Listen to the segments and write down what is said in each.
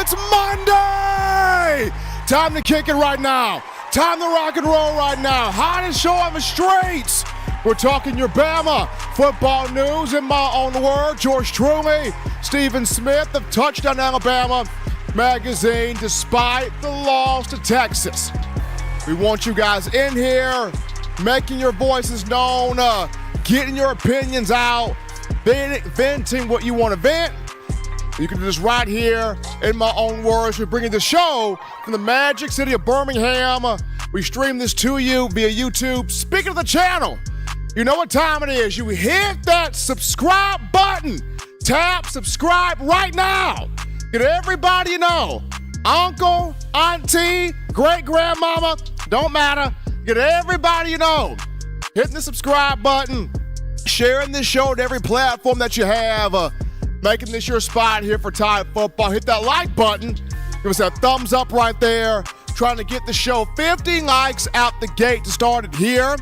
It's Monday! Time to kick it right now. Time to rock and roll right now. Hottest show on the streets. We're talking your Bama football news in my own word. George Truly, Stephen Smith of Touchdown Alabama magazine, despite the loss to Texas. We want you guys in here, making your voices known, getting your opinions out, venting what you want to vent. You can do this right here in my own words. We're bringing the show from the magic city of Birmingham. We stream this to you via YouTube. Speaking of the channel, you know what time it is. You hit that subscribe button. Tap subscribe right now. Get everybody you know. Uncle, auntie, great-grandmama, don't matter. Get everybody you know. Hitting the subscribe button. Sharing this show to every platform that you have. Making this your spot here for Tide Football. Hit that like button. Give us that thumbs up right there. Trying to get the show 50 likes out the gate to start it here.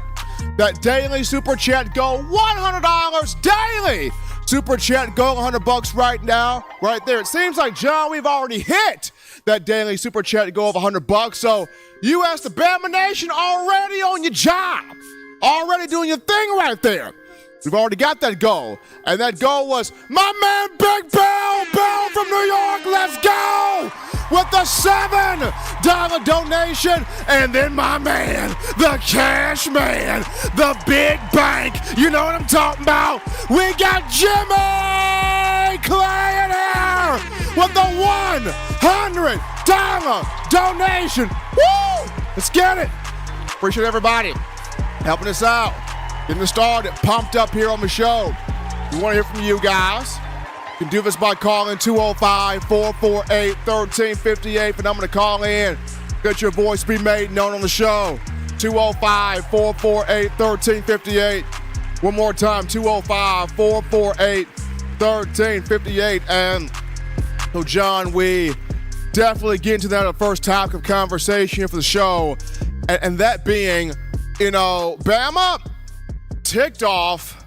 That daily super chat go $100 daily. Super chat go $100 right now, right there. It seems like, John, we've already hit that daily super chat go of $100. So you as the Bama Nation already on your job. Already doing your thing right there. We've already got that goal. And that goal was my man Big Bill from New York. Let's go with the $7 donation. And then my man, the cash man, the big bank. You know what I'm talking about? We got Jimmy Clay in here with the $100 donation. Woo! Let's get it. Appreciate everybody helping us out. Getting started, pumped up here on the show. We want to hear from you guys. You can do this by calling 205-448-1358. The number to call in. Get your voice be made known on the show. 205-448-1358. One more time, 205-448-1358. And so, John, we definitely get into that first topic of conversation here for the show. And that being, Bama ticked off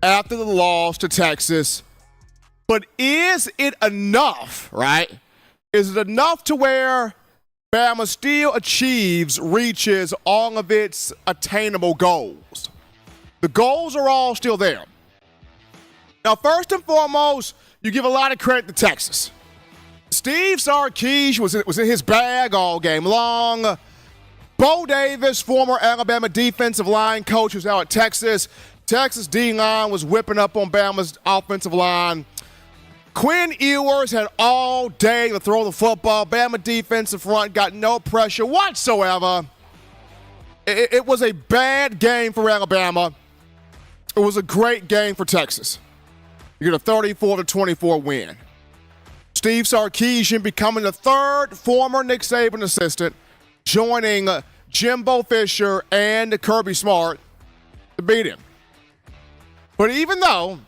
after the loss to Texas, but is it enough, right? Is it enough to where Bama still reaches all of its attainable goals? The goals are all still there. Now, first and foremost, you give a lot of credit to Texas. Steve Sarkisian was in his bag all game long. Bo Davis, former Alabama defensive line coach, who's out at Texas. Texas D-Line was whipping up on Bama's offensive line. Quinn Ewers had all day to throw the football. Bama defensive front got no pressure whatsoever. It was a bad game for Alabama. It was a great game for Texas. You get a 34-24 win. Steve Sarkisian becoming the third former Nick Saban assistant, joining Jimbo Fisher and Kirby Smart to beat him. But even though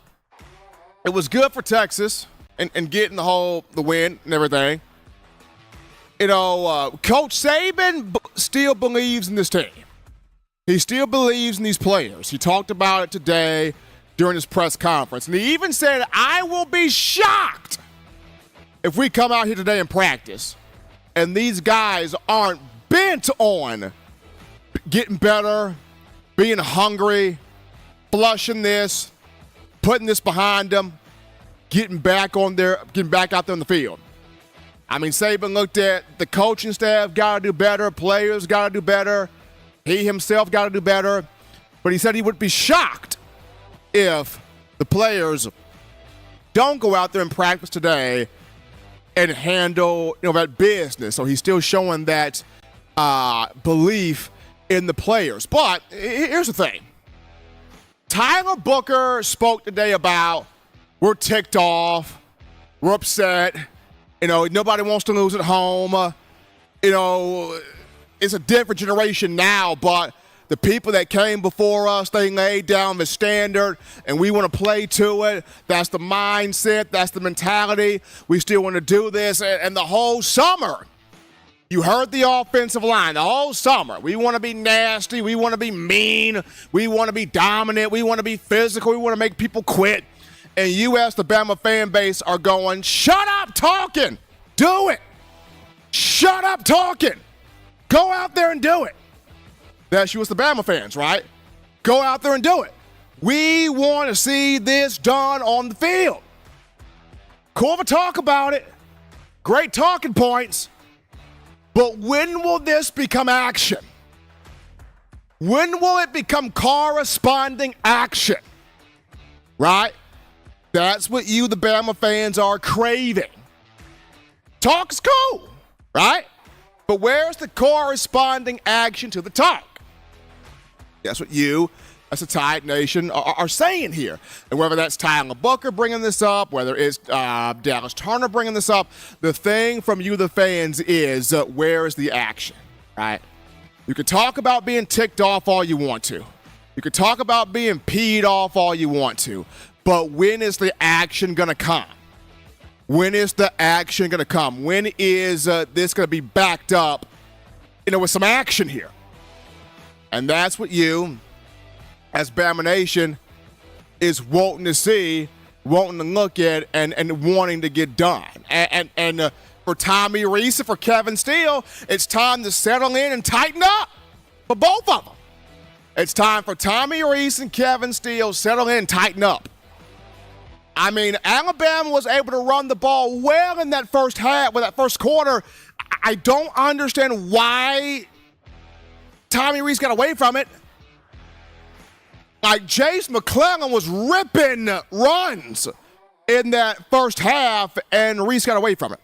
it was good for Texas and getting the win and everything, Coach Saban still believes in this team. He still believes in these players. He talked about it today during his press conference. And he even said, I will be shocked if we come out here today and practice and these guys aren't bent on getting better, being hungry, flushing this, putting this behind them, getting back out there on the field. I mean, Saban looked at the coaching staff, got to do better, players got to do better, he himself got to do better, but he said he would be shocked if the players don't go out there and practice today and handle that business. So he's still showing that belief in the players. But here's the thing. Tyler Booker spoke today about we're ticked off, we're upset, nobody wants to lose at home. It's a different generation now, but the people that came before us, they laid down the standard, and we want to play to it. That's the mindset. That's the mentality. We still want to do this. And the whole summer, you heard the offensive line the whole summer. We want to be nasty. We want to be mean. We want to be dominant. We want to be physical. We want to make people quit. And you as the Bama fan base are going, shut up talking. Do it. Shut up talking. Go out there and do it. That's you as the Bama fans, right? Go out there and do it. We want to see this done on the field. Cool to talk about it. Great talking points. But when will this become action? When will it become corresponding action? Right? That's what you, the Bama fans, are craving. Talk is cool, right? But where's the corresponding action to the talk? That's what you, as a Tide Nation, are saying here. And whether that's Tyler Booker bringing this up, whether it's Dallas Turner bringing this up, the thing from you, the fans, is where is the action, right? You can talk about being ticked off all you want to. You can talk about being peed off all you want to. But when is the action going to come? When is the action going to come? When is this going to be backed up, with some action here? And that's what you, as Bama Nation, is wanting to see, wanting to look at, and wanting to get done. And for Tommy Rees and for Kevin Steele, it's time to settle in and tighten up for both of them. It's time for Tommy Rees and Kevin Steele settle in and tighten up. I mean, Alabama was able to run the ball well in that first half, with that first quarter. I don't understand why Tommy Rees got away from it. Like, Jace McClellan was ripping runs in that first half, and Rees got away from it.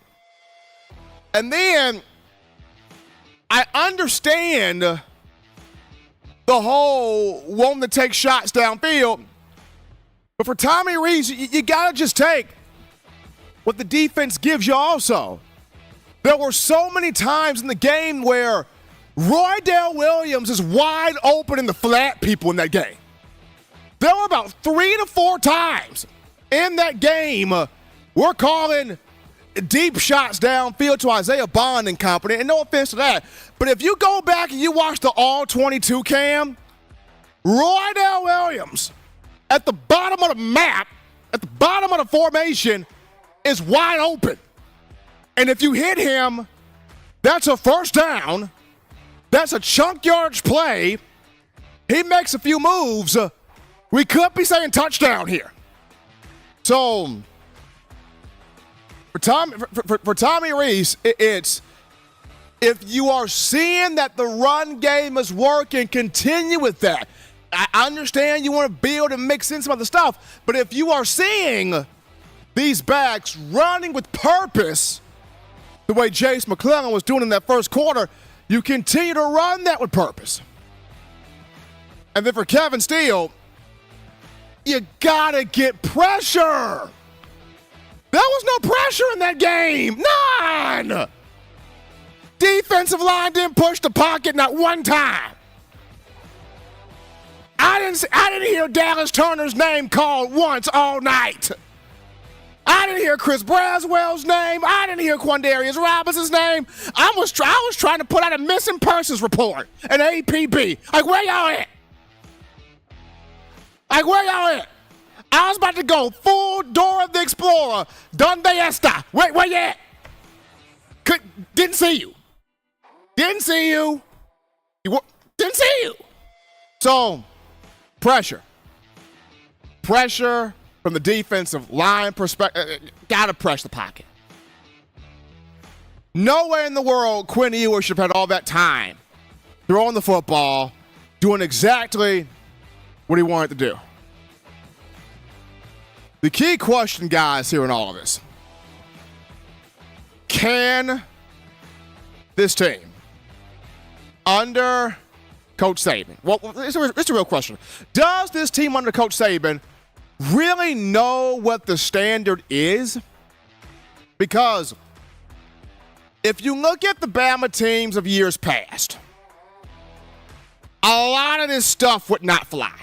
And then I understand the whole wanting to take shots downfield. But for Tommy Rees, you got to just take what the defense gives you also. There were so many times in the game where Roydell Williams is wide open in the flat people in that game. There were about 3 to 4 times in that game we're calling deep shots downfield to Isaiah Bond and company, and no offense to that. But if you go back and you watch the All-22 cam, Roydell Williams at the bottom of the map, at the bottom of the formation, is wide open. And if you hit him, that's a first down. That's a chunk yardage play. He makes a few moves. We could be saying touchdown here. So, for Tommy Rees, it's if you are seeing that the run game is working, continue with that. I understand you want to build and mix in some other stuff, but if you are seeing these backs running with purpose, the way Jace McClellan was doing in that first quarter, you continue to run that with purpose. And then for Kevin Steele, you gotta get pressure. There was no pressure in that game. None. Defensive line didn't push the pocket not one time. I didn't hear Dallas Turner's name called once all night. I didn't hear Chris Braswell's name. I didn't hear Quandarius Robinson's name. I was trying to put out a missing persons report, an APB. Like, where y'all at? I was about to go full Dora the Explorer. Donde esta? Where you at? Didn't see you. Didn't see you. Didn't see you. So, pressure from the defensive line perspective. Gotta press the pocket. Nowhere in the world Quinn Ewers should have had all that time throwing the football, doing exactly what he wanted to do. The key question, guys, here in all of this: can this team, under Coach Saban, well, it's a real question. Does this team under Coach Saban really know what the standard is? Because if you look at the Bama teams of years past, a lot of this stuff would not fly.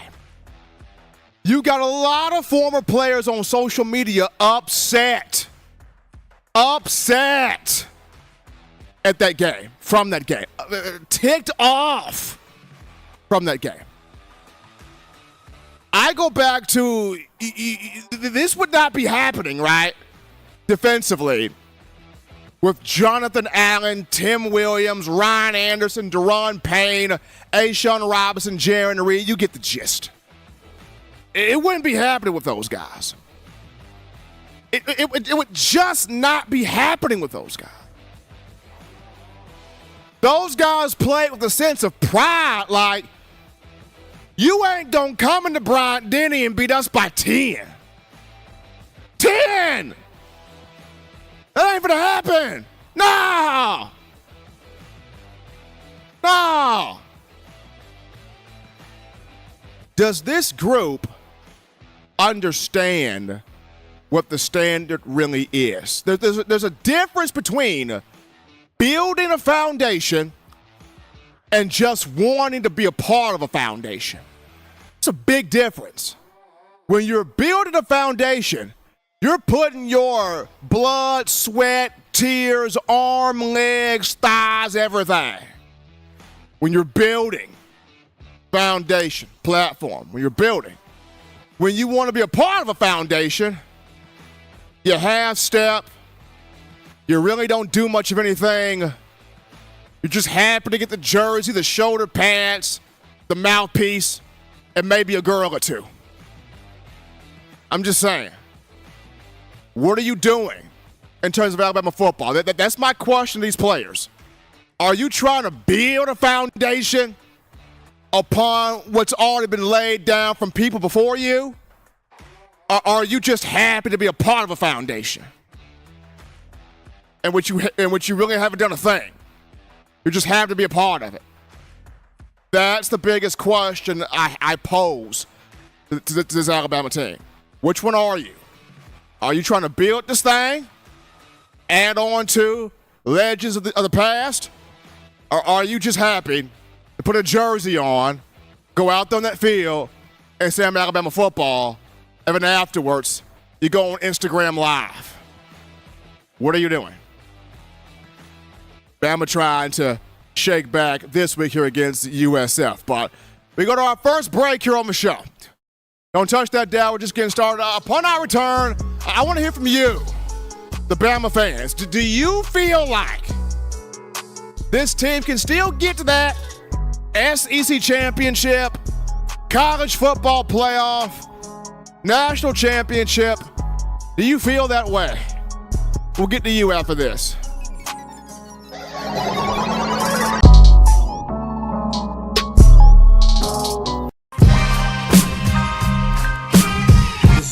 You got a lot of former players on social media upset at that game, from that game, ticked off from that game. I go back to, this would not be happening, right, defensively, with Jonathan Allen, Tim Williams, Ryan Anderson, Deron Payne, A'Shawn Robinson, Jaron Reed. You get the gist. It wouldn't be happening with those guys. It would just not be happening with those guys. Those guys played with a sense of pride, like, you ain't gonna come into Bryant-Denny and beat us by 10. 10! That ain't gonna happen. No! No! Does this group understand what the standard really is? There's a difference between building a foundation and just wanting to be a part of a foundation. It's a big difference. When you're building a foundation, you're putting your blood, sweat, tears, arm, legs, thighs, everything. When you're building foundation, platform, when you're building. When you want to be a part of a foundation, you half step, you really don't do much of anything. You're just happy to get the jersey, the shoulder pads, the mouthpiece, and maybe a girl or two. I'm just saying. What are you doing in terms of Alabama football? That's my question to these players. Are you trying to build a foundation upon what's already been laid down from people before you? Or are you just happy to be a part of a foundation? In which you really haven't done a thing. You're just happy to be a part of it. That's the biggest question I pose to this Alabama team. Which one are you? Are you trying to build this thing? Add on to legends of the past? Or are you just happy to put a jersey on, go out there on that field, and say I'm Alabama football, and then afterwards, you go on Instagram Live? What are you doing? Bama trying to shake back this week here against USF. But we go to our first break here on the show. Don't touch that dial. We're just getting started. Upon our return, I want to hear from you, the Bama fans. Do you feel like this team can still get to that SEC championship, college football playoff, national championship? Do you feel that way? We'll get to you after this.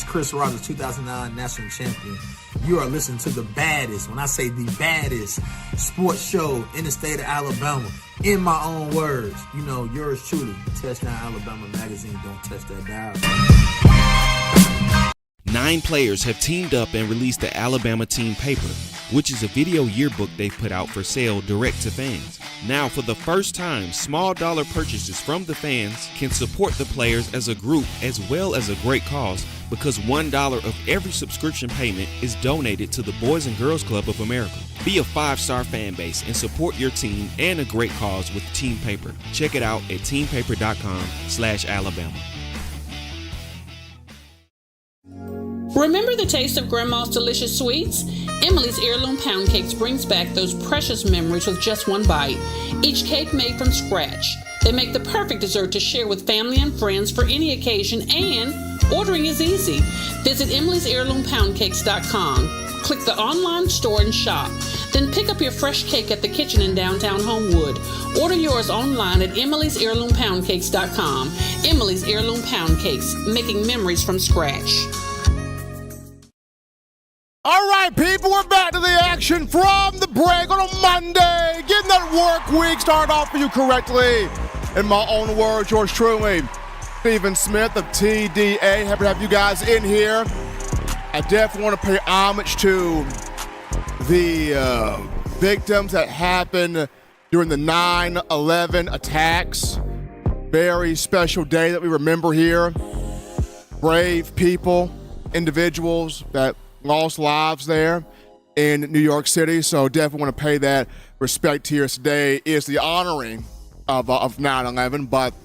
Chris Rogers, 2009 national champion. You are listening to the baddest, when I say the baddest, sports show in the state of Alabama. In my own words, you know, yours truly, Touchdown Alabama Magazine. Don't touch that dial. 9 players have teamed up and released the Alabama Team Paper, which is a video yearbook they've put out for sale direct to fans. Now, for the first time, small dollar purchases from the fans can support the players as a group as well as a great cause, because $1 of every subscription payment is donated to the Boys and Girls Club of America. Be a 5-star fan base and support your team and a great cause with Team Paper. Check it out at teampaper.com/Alabama. Remember the taste of Grandma's delicious sweets? Emily's Heirloom Pound Cakes brings back those precious memories with just one bite. Each cake made from scratch. They make the perfect dessert to share with family and friends for any occasion, and ordering is easy. Visit emily'sheirloompoundcakes.com. Click the online store and shop. Then pick up your fresh cake at the kitchen in downtown Homewood. Order yours online at emily'sheirloompoundcakes.com. Emily's Heirloom Pound Cakes, making memories from scratch. All right, people, we're back to the action from the break on a Monday. Getting that work week started off for you correctly. In my own words, yours truly, Stephen Smith of TDA. Happy to have you guys in here. I definitely want to pay homage to the victims that happened during the 9/11 attacks. Very special day that we remember here. Brave people, individuals that lost lives there in New York City. So definitely want to pay that respect here. Today is the honoring of 9/11. But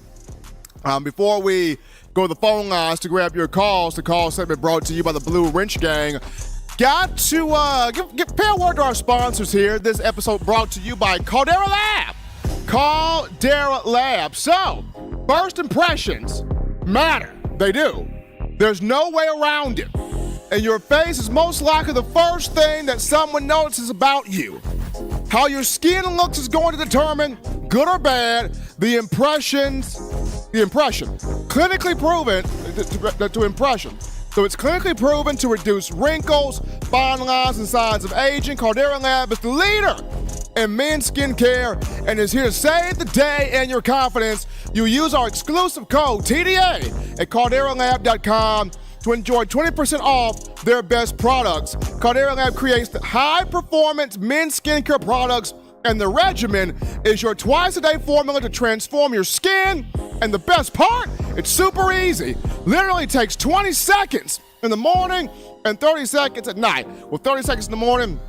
before we go to the phone lines to grab your calls, the call segment brought to you by the Blue Wrench Gang. got to pay a word to our sponsors here. This episode brought to you by Caldera Lab. Caldera Lab. So, first impressions matter. They do. There's no way around it. And your face is most likely the first thing that someone notices about you. How your skin looks is going to determine, good or bad, the impression. Clinically proven to impression. So it's clinically proven to reduce wrinkles, fine lines, and signs of aging. Caldera Lab is the leader in men's skincare and is here to save the day and your confidence. You use our exclusive code TDA at calderalab.com to enjoy 20% off their best products. Caldera Lab creates the high-performance men's skincare products, and the regimen is your twice-a-day formula to transform your skin. And the best part, it's super easy. Literally takes 20 seconds in the morning and 30 seconds at night. Well, 30 seconds in the morning,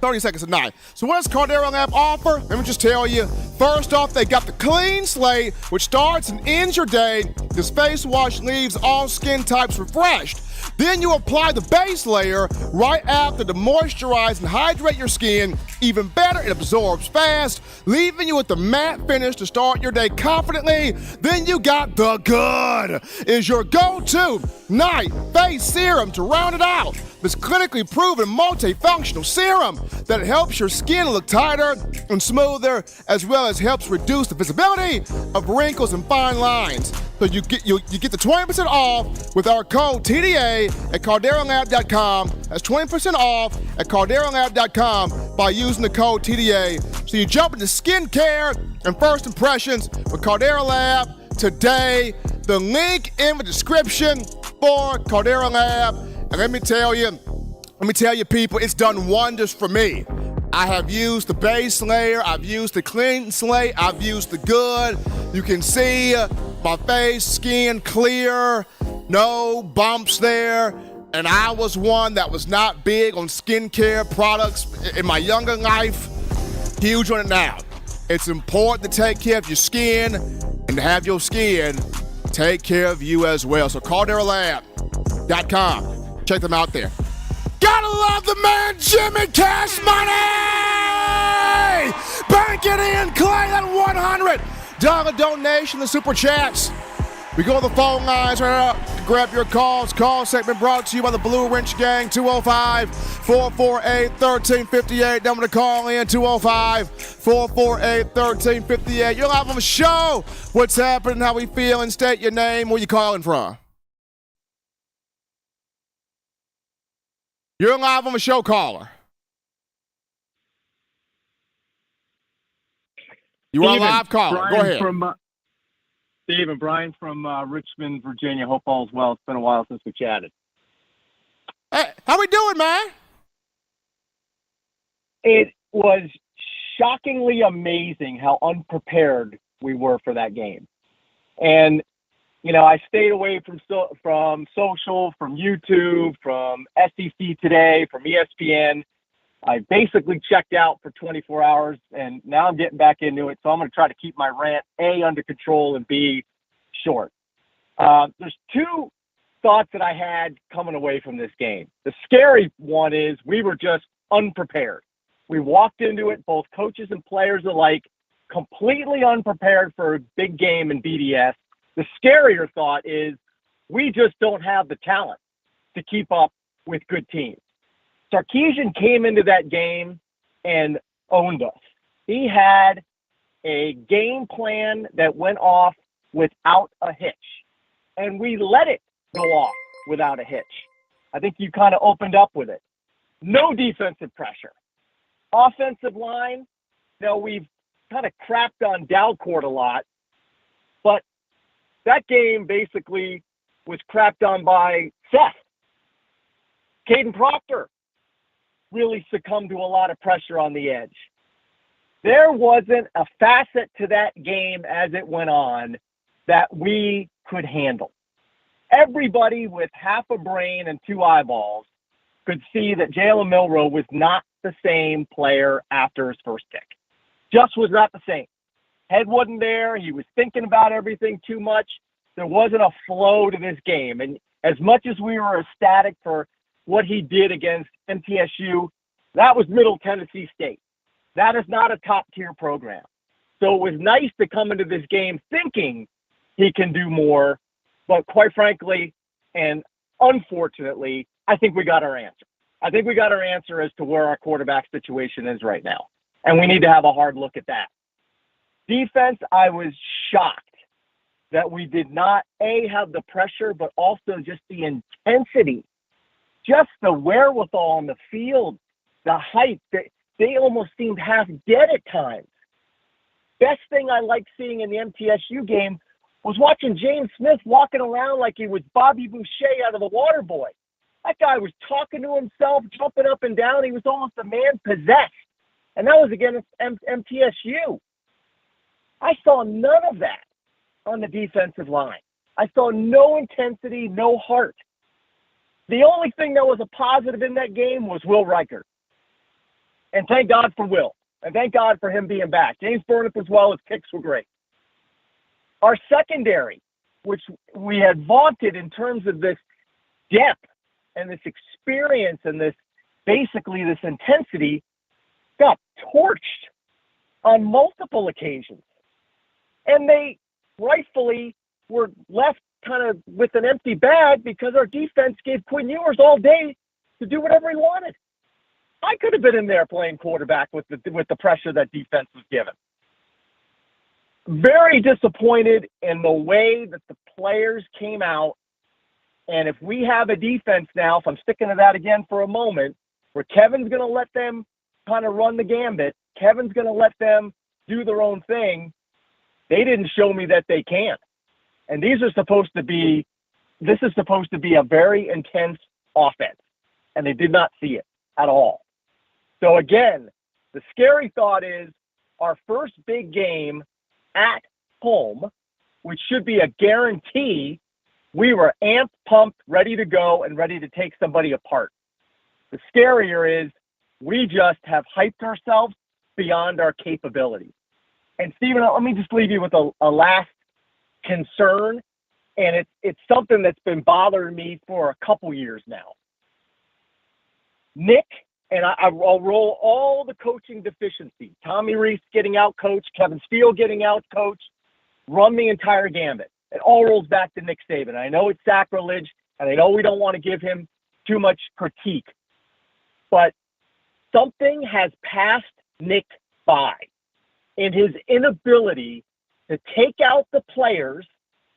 30 seconds at night. So what does Caldera Lab offer? Let me just tell you. First off, they got the Clean Slate, which starts and ends your day. This face wash leaves all skin types refreshed. Then you apply the base layer right after to moisturize and hydrate your skin. Even better, it absorbs fast, leaving you with the matte finish to start your day confidently. Then you got the good, is your go-to night face serum to round it out. This clinically proven multifunctional serum that helps your skin look tighter and smoother, as well as helps reduce the visibility of wrinkles and fine lines. So you get the 20% off with our code TDA at calderalab.com. That's 20% off at calderalab.com by using the code TDA. So you jump into skincare and first impressions with Caldera Lab today. The link in the description for Caldera Lab. And let me tell you people, it's done wonders for me. I have used the base layer, I've used the Clean Slate, I've used the good. You can see my face, skin clear, no bumps there. And I was one that was not big on skincare products in my younger life. Huge on it now. It's important to take care of your skin and to have your skin take care of you as well. So calderalab.com. Check them out there. Gotta love the man, Jimmy Cash Money! Bank it in, Clay, that $100 donation, the super chats. We go to the phone lines right now to grab your calls. Call segment brought to you by the Blue Wrench Gang, 205-448-1358. Number to call in, 205-448-1358. You're live on the show. What's happening, how we feeling, state your name, where you calling from. You're live on the show, caller. You are live, caller. Go ahead. Brian from Richmond, Virginia. Hope all is well. It's been a while since we chatted. Hey, how we doing, man? It was shockingly amazing how unprepared we were for that game. And you know, I stayed away from social, from YouTube, from SEC Today, from ESPN. I basically checked out for 24 hours, and now I'm getting back into it. So I'm going to try to keep my rant, A, under control, and B, short. There's two thoughts that I had coming away from this game. The scary one is we were just unprepared. We walked into it, both coaches and players alike, completely unprepared for a big game in BDS. The scarier thought is we just don't have the talent to keep up with good teams. Sarkisian came into that game and owned us. He had a game plan that went off without a hitch, and we let it go off without a hitch. I think you kind of opened up with it. No defensive pressure. Offensive line, you know, we've kind of crapped on Dalcourt a lot, but that game basically was crapped on by Seth. Caden Proctor really succumbed to a lot of pressure on the edge. There wasn't a facet to that game as it went on that we could handle. Everybody with half a brain and two eyeballs could see that Jalen Milroe was not the same player after his first pick. Just was not the same. Head wasn't there. He was thinking about everything too much. There wasn't a flow to this game. And as much as we were ecstatic for what he did against MTSU, that was Middle Tennessee State. That is not a top-tier program. So it was nice to come into this game thinking he can do more, but quite frankly, and unfortunately, I think we got our answer. I think we got our answer as to where our quarterback situation is right now, and we need to have a hard look at that. Defense, I was shocked that we did not, A, have the pressure, but also just the intensity, just the wherewithal on the field, the height. They almost seemed half dead at times. Best thing I liked seeing in the MTSU game was watching James Smith walking around like he was Bobby Boucher out of The Water Boy. That guy was talking to himself, jumping up and down. He was almost a man possessed. And that was against MTSU. I saw none of that on the defensive line. I saw no intensity, no heart. The only thing that was a positive in that game was Will Reichert. And thank God for Will. And thank God for him being back. James Burnip as well, his kicks were great. Our secondary, which we had vaunted in terms of this depth and this experience and this basically this intensity, got torched on multiple occasions. And they rightfully were left kind of with an empty bag because our defense gave Quinn Ewers all day to do whatever he wanted. I could have been in there playing quarterback with the pressure that defense was given. Very disappointed in the way that the players came out. And if we have a defense now, if I'm sticking to that again for a moment, where Kevin's going to let them kind of run the gambit, Kevin's going to let them do their own thing, they didn't show me that they can't. And this is supposed to be a very intense offense. And they did not see it at all. So again, the scary thought is our first big game at home, which should be a guarantee, we were amped, pumped, ready to go, and ready to take somebody apart. The scarier is we just have hyped ourselves beyond our capabilities. And Stephen, let me just leave you with a last concern, and it's something that's been bothering me for a couple years now. Nick, and I'll roll all the coaching deficiencies. Tommy Reese getting out coached, Kevin Steele getting out coached, run the entire gambit. It all rolls back to Nick Saban. I know it's sacrilege, and I know we don't want to give him too much critique, but something has passed Nick by in his inability to take out the players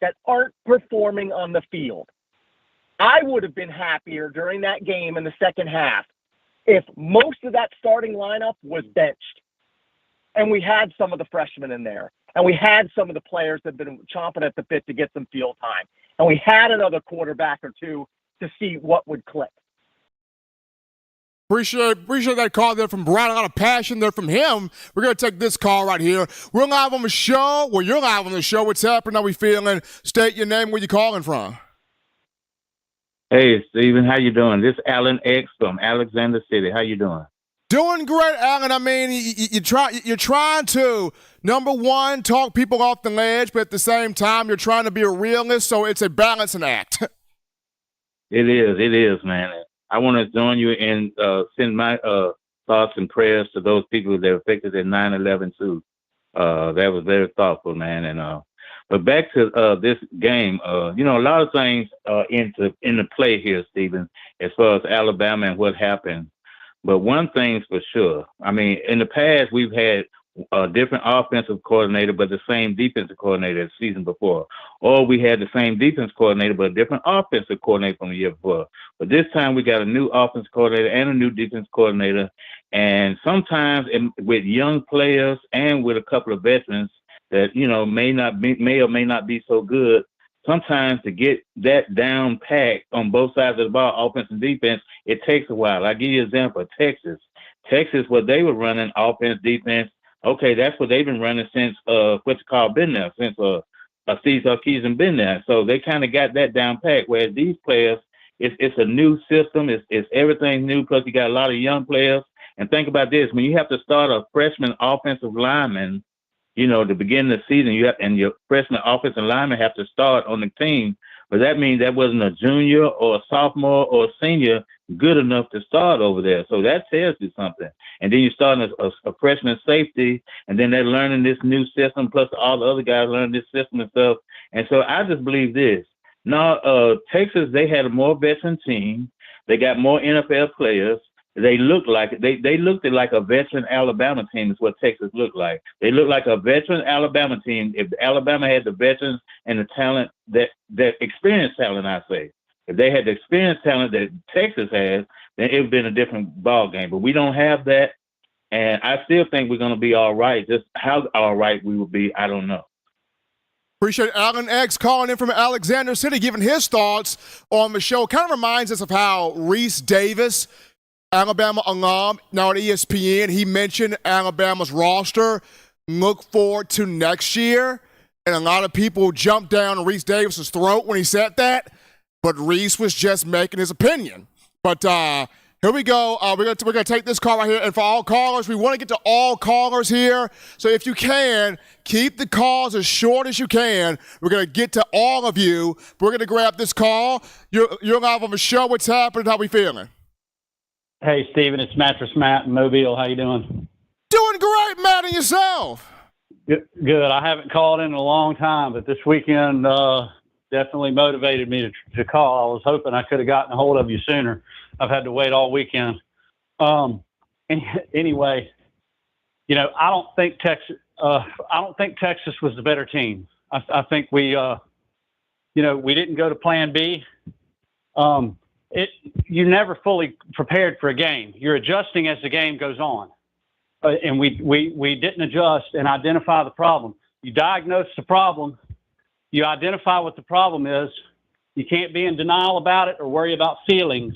that aren't performing on the field. I would have been happier during that game in the second half if most of that starting lineup was benched and we had some of the freshmen in there and we had some of the players that have been chomping at the bit to get some field time and we had another quarterback or two to see what would click. Appreciate that call there from Brad. A lot of passion there from him. We're going to take this call right here. We're live on the show. Well, you're live on the show. What's happening? How we feeling? State your name. Where you calling from? Hey, Stephen, how you doing? This is Alan X from Alexander City. How you doing? Doing great, Alan. I mean, you're trying to, number one, talk people off the ledge, but at the same time, you're trying to be a realist, so it's a balancing act. It is, man. I want to join you and send my thoughts and prayers to those people that were affected in 9/11 too. That was very thoughtful, man. And but back to this game, a lot of things in the play here, Stephen, as far as Alabama and what happened. But one thing's for sure. I mean, in the past, we've had a different offensive coordinator, but the same defensive coordinator the season before. Or we had the same defense coordinator, but a different offensive coordinator from the year before. But this time we got a new offensive coordinator and a new defense coordinator. And sometimes with young players and with a couple of veterans that, may or may not be so good, sometimes to get that down packed on both sides of the ball, offense and defense, it takes a while. I'll give you an example. Texas, what they were running, offense, defense, okay, that's what they've been running since been there, since Cesar Keys been there. So they kind of got that down packed. Whereas these players, it's a new system. It's everything new because you got a lot of young players. And think about this: when you have to start a freshman offensive lineman, to begin the season, and your freshman offensive lineman have to start on the team. But that means that wasn't a junior or a sophomore or a senior. good enough to start over there. So that tells you something. And then you're starting a freshman safety, and then they're learning this new system, plus all the other guys learning this system and stuff. And so I just believe this. Now, Texas, they had a more veteran team. They got more NFL players. They looked like they looked like a veteran Alabama team is what Texas looked like. They looked like a veteran Alabama team. If Alabama had the veterans and the talent that experienced talent, I say, if they had the experienced talent that Texas has, then it would have been a different ball game. But we don't have that, and I still think we're going to be all right. Just how all right we will be, I don't know. Appreciate Alan X calling in from Alexander City, giving his thoughts on the show. Kind of reminds us of how Reese Davis, Alabama alum, now at ESPN, he mentioned Alabama's roster. Look forward to next year. And a lot of people jumped down Reese Davis's throat when he said that. But Reese was just making his opinion. But here we go. We're gonna take this call right here. And for all callers, we want to get to all callers here. So if you can, keep the calls as short as you can. We're going to get to all of you. We're going to grab this call. You're live on the show. What's happening? How we feeling? Hey, Steven, it's Mattress Matt in Mobile. How you doing? Doing great, Matt, and yourself? Good. I haven't called in a long time, but this weekend definitely motivated me to call. I was hoping I could have gotten a hold of you sooner. I've had to wait all weekend. Anyway, I don't think Texas was the better team. I think we didn't go to Plan B. You're never fully prepared for a game. You're adjusting as the game goes on. And we didn't adjust and identify the problem. You diagnose the problem. You identify what the problem is. You can't be in denial about it or worry about feelings.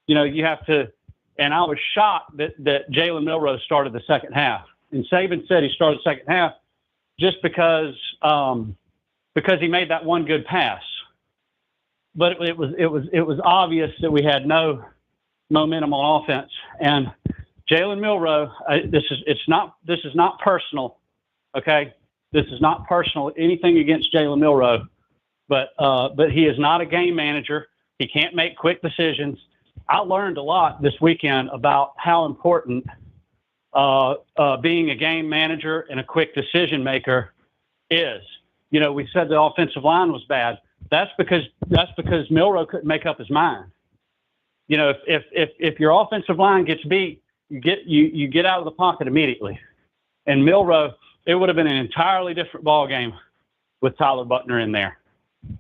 You have to, and I was shocked that Jalen Milroe started the second half. And Saban said he started the second half just because he made that one good pass. But it was obvious that we had no momentum on offense. And Jalen Milroe, this is not personal, okay? This is not personal, anything against Jalen Milroe, but he is not a game manager. He can't make quick decisions. I learned a lot this weekend about how important being a game manager and a quick decision maker is. We said the offensive line was bad. That's because Milroe couldn't make up his mind. If your offensive line gets beat, you get out of the pocket immediately. And Milroe, it would have been an entirely different ball game with Tyler Buchner in there.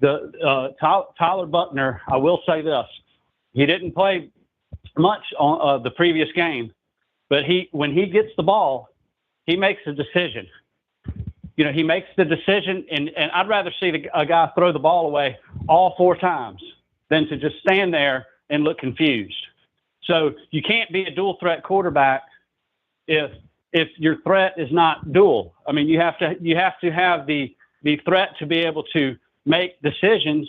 Tyler Buchner, I will say this, he didn't play much on the previous game, but when he gets the ball, he makes a decision. He makes the decision, and I'd rather see a guy throw the ball away all 4 times than to just stand there and look confused. So you can't be a dual threat quarterback if your threat is not dual. I mean, you have to have the threat to be able to make decisions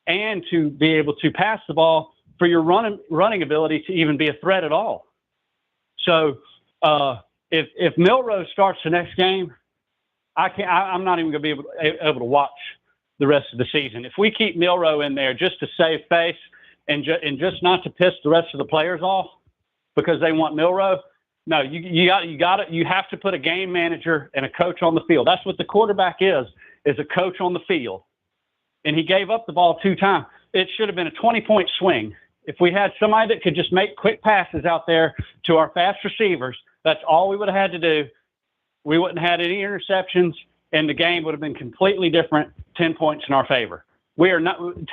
and to be able to pass the ball for your running ability to even be a threat at all. So if Milroe starts the next game, I'm not even going to be able to watch the rest of the season. If we keep Milroe in there just to save face and just not to piss the rest of the players off because they want Milroe, no, you have to put a game manager and a coach on the field. That's what the quarterback is a coach on the field. And he gave up the ball 2 times. It should have been a 20-point swing. If we had somebody that could just make quick passes out there to our fast receivers, that's all we would have had to do. We wouldn't have had any interceptions, and the game would have been completely different, 10 points in our favor.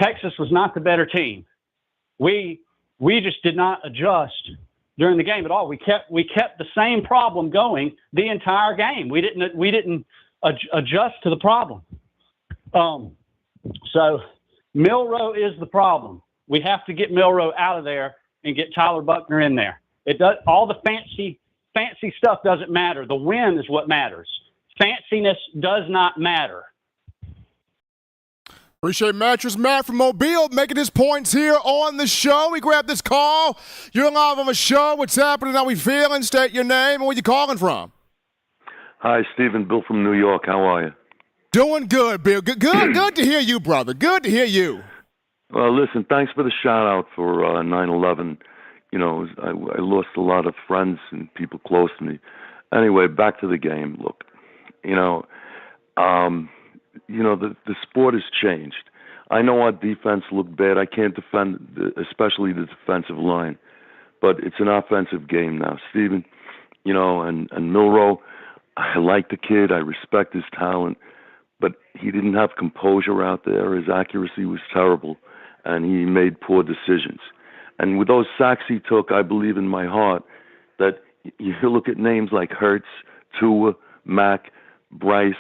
Texas was not the better team. We just did not adjust during the game at all. We kept the same problem going the entire game. We didn't adjust to the problem. So Milroe is the problem. We have to get Milroe out of there and get Tyler Buchner in there. All the fancy stuff doesn't matter. The win is what matters. Fanciness does not matter. Appreciate Mattress Matt from Mobile making his points here on the show. We grabbed this call. You're live on the show. What's happening? How we feeling? State your name and where you calling from. Hi, Stephen. Bill from New York. How are you? Doing good, Bill. Good to hear you, brother. Good to hear you. Well, listen, thanks for the shout out for 9/11. You know, I lost a lot of friends and people close to me. Anyway, back to the game. Look, you know, the sport has changed. I know our defense looked bad. I can't defend, especially the defensive line, but it's an offensive game now, Stephen. You know, and Milroe, I like the kid. I respect his talent, but he didn't have composure out there. His accuracy was terrible, and he made poor decisions. And with those sacks he took, I believe in my heart that you look at names like Hurts, Tua, Mack, Bryce,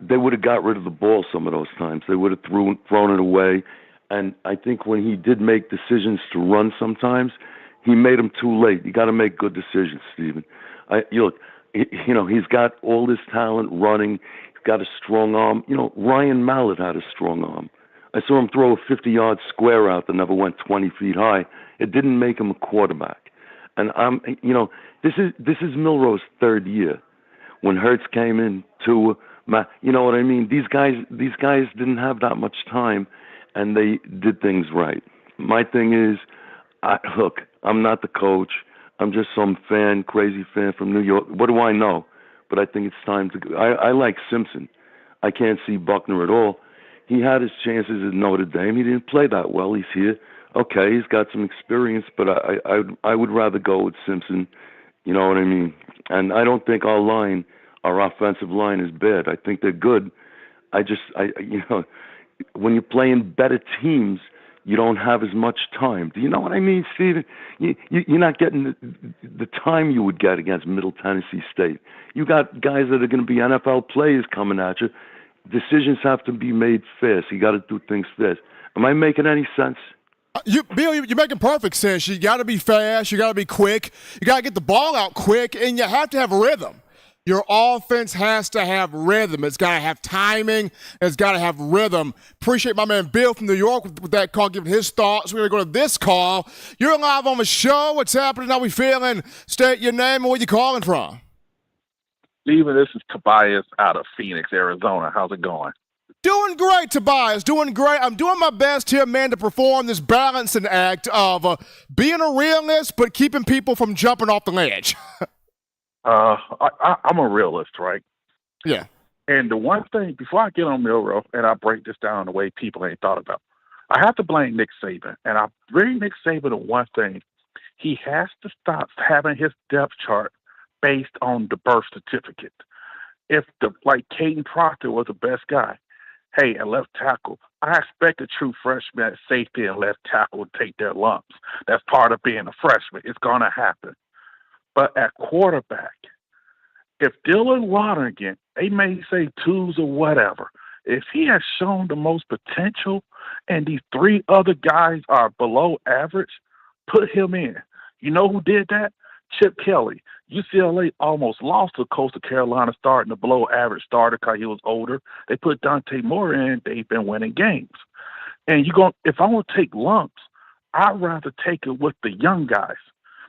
they would have got rid of the ball some of those times. They would have thrown it away. And I think when he did make decisions to run sometimes, he made them too late. You got to make good decisions, Stephen. He's got all this talent running. He's got a strong arm. You know, Ryan Mallett had a strong arm. I saw him throw a 50-yard square out that never went 20 feet high. It didn't make him a quarterback. And this is Milroe's third year. When Hurts came in, you know what I mean? These guys didn't have that much time, and they did things right. My thing is, look, I'm not the coach. I'm just some crazy fan from New York. What do I know? But I think it's time to go. I like Simpson. I can't see Buchner at all. He had his chances at Notre Dame. He didn't play that well. He's here. Okay, he's got some experience, but I would rather go with Simpson. You know what I mean? And I don't think our offensive line is bad. I think they're good. When you're playing better teams, you don't have as much time. Do you know what I mean, Steven? You're not getting the time you would get against Middle Tennessee State. You got guys that are going to be NFL players coming at you. Decisions have to be made fast. You got to do things fast. Am I making any sense? Bill, you're making perfect sense. You got to be fast. You got to be quick. You got to get the ball out quick, and you have to have rhythm. Your offense has to have rhythm. It's got to have timing. It's got to have rhythm. Appreciate my man Bill from New York with that call, giving his thoughts. We're going to go to this call. You're live on the show. What's happening? How we feeling? State your name and where you calling from. Steven, this is Tobias out of Phoenix, Arizona. How's it going? Doing great, Tobias. Doing great. I'm doing my best here, man, to perform this balancing act of being a realist but keeping people from jumping off the ledge. I'm a realist, right? Yeah. And the one thing, before I get on Milroe, and I break this down the way people ain't thought about, I have to blame Nick Saban. And I bring Nick Saban on one thing. He has to stop having his depth chart based on the birth certificate. If Caden Proctor was the best guy, hey, at left tackle, I expect a true freshman at safety and left tackle to take their lumps. That's part of being a freshman. It's going to happen. But at quarterback, if Dylan Lonergan, they may say twos or whatever, if he has shown the most potential and these three other guys are below average, put him in. You know who did that? Chip Kelly. UCLA almost lost to Coastal Carolina starting a below average starter because he was older. They put Dante Moore in. They've been winning games. And if I want to take lumps, I'd rather take it with the young guys.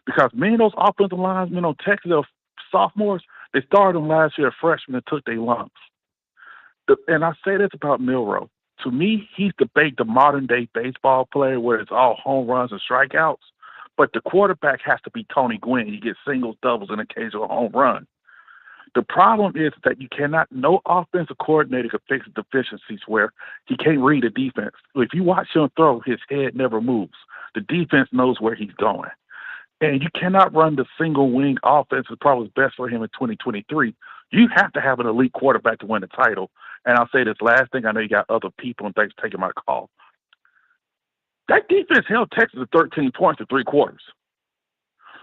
Because many of those offensive linemen on Texas, they're sophomores, they started them last year as freshmen and took their lumps. And I say this about Milroe. To me, he's the modern-day baseball player where it's all home runs and strikeouts. But the quarterback has to be Tony Gwynn. You get singles, doubles, and occasional home run. The problem is that no offensive coordinator can fix the deficiencies where he can't read the defense. If you watch him throw, his head never moves. The defense knows where he's going. And you cannot run the single wing offense that's probably best for him in 2023. You have to have an elite quarterback to win the title. And I'll say this last thing. I know you got other people, and thanks for taking my call. That defense held Texas to 13 points in 3 quarters.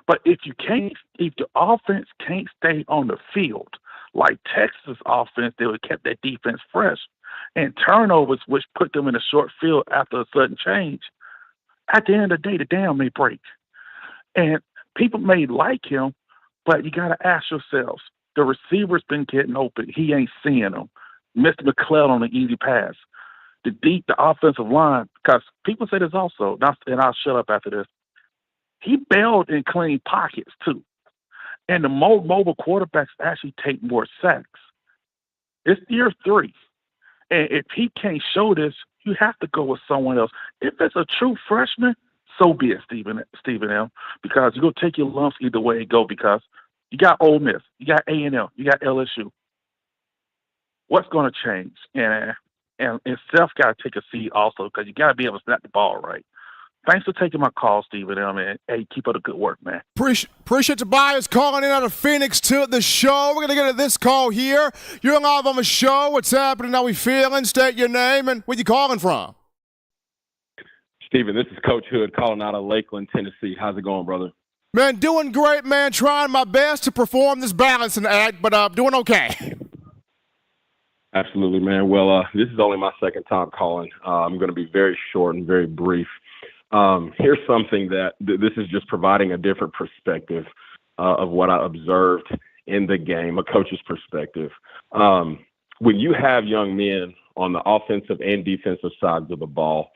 But if the offense can't stay on the field like Texas offense, they would have kept that defense fresh. And turnovers, which put them in a short field after a sudden change, at the end of the day, the dam may break. And people may like him, but you got to ask yourselves, the receiver's been getting open. He ain't seeing them. Mr. McClellan on the easy pass. The offensive line, because people say this also, and I'll shut up after this. He bailed in clean pockets, too. And the more mobile quarterbacks actually take more sacks. It's year 3. And if he can't show this, you have to go with someone else. If it's a true freshman, so be it, Stephen M. Because you're going to take your lumps either way it go, because you got Ole Miss, you got A&M, you got LSU. What's going to change? And Steph got to take a seat also, because you got to be able to snap the ball right. Thanks for taking my call, Stephen M. And hey, keep up the good work, man. Appreciate Tobias calling in out of Phoenix to the show. We're going to get to this call here. You're live on the show. What's happening? How we feeling? State your name and where you calling from. Stephen, this is Coach Hood calling out of Lakeland, Tennessee. How's it going, brother? Man, doing great, man. Trying my best to perform this balancing act, but doing okay. Absolutely, man. Well, this is only my second time calling. I'm going to be very short and very brief. Here's something that this is just providing a different perspective of what I observed in the game, a coach's perspective. When you have young men on the offensive and defensive sides of the ball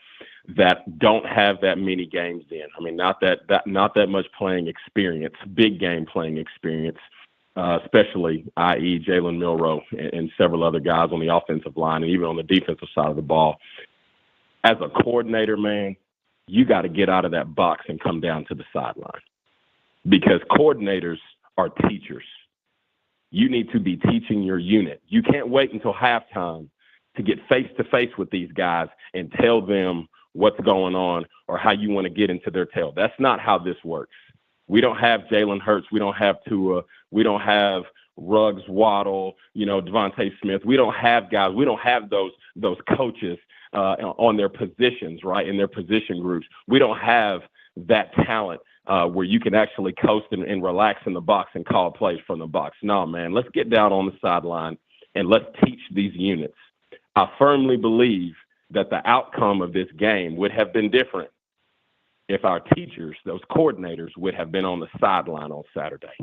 that don't have that many games in, I mean, not that much playing experience, big game playing experience, especially, i.e. Jalen Milroe and several other guys on the offensive line and even on the defensive side of the ball. As a coordinator, man, you got to get out of that box and come down to the sideline, because coordinators are teachers. You need to be teaching your unit. You can't wait until halftime to get face-to-face with these guys and tell them what's going on or how you want to get into their tail. That's not how this works. We don't have Jalen Hurts. We don't have Tua. We don't have Ruggs, Waddle, Devontae Smith. We don't have guys. We don't have those coaches on their positions, right, in their position groups. We don't have that talent where you can actually coast and relax in the box and call plays from the box. No, man, let's get down on the sideline and let's teach these units. I firmly believe that the outcome of this game would have been different if our teachers, those coordinators, would have been on the sideline on Saturday.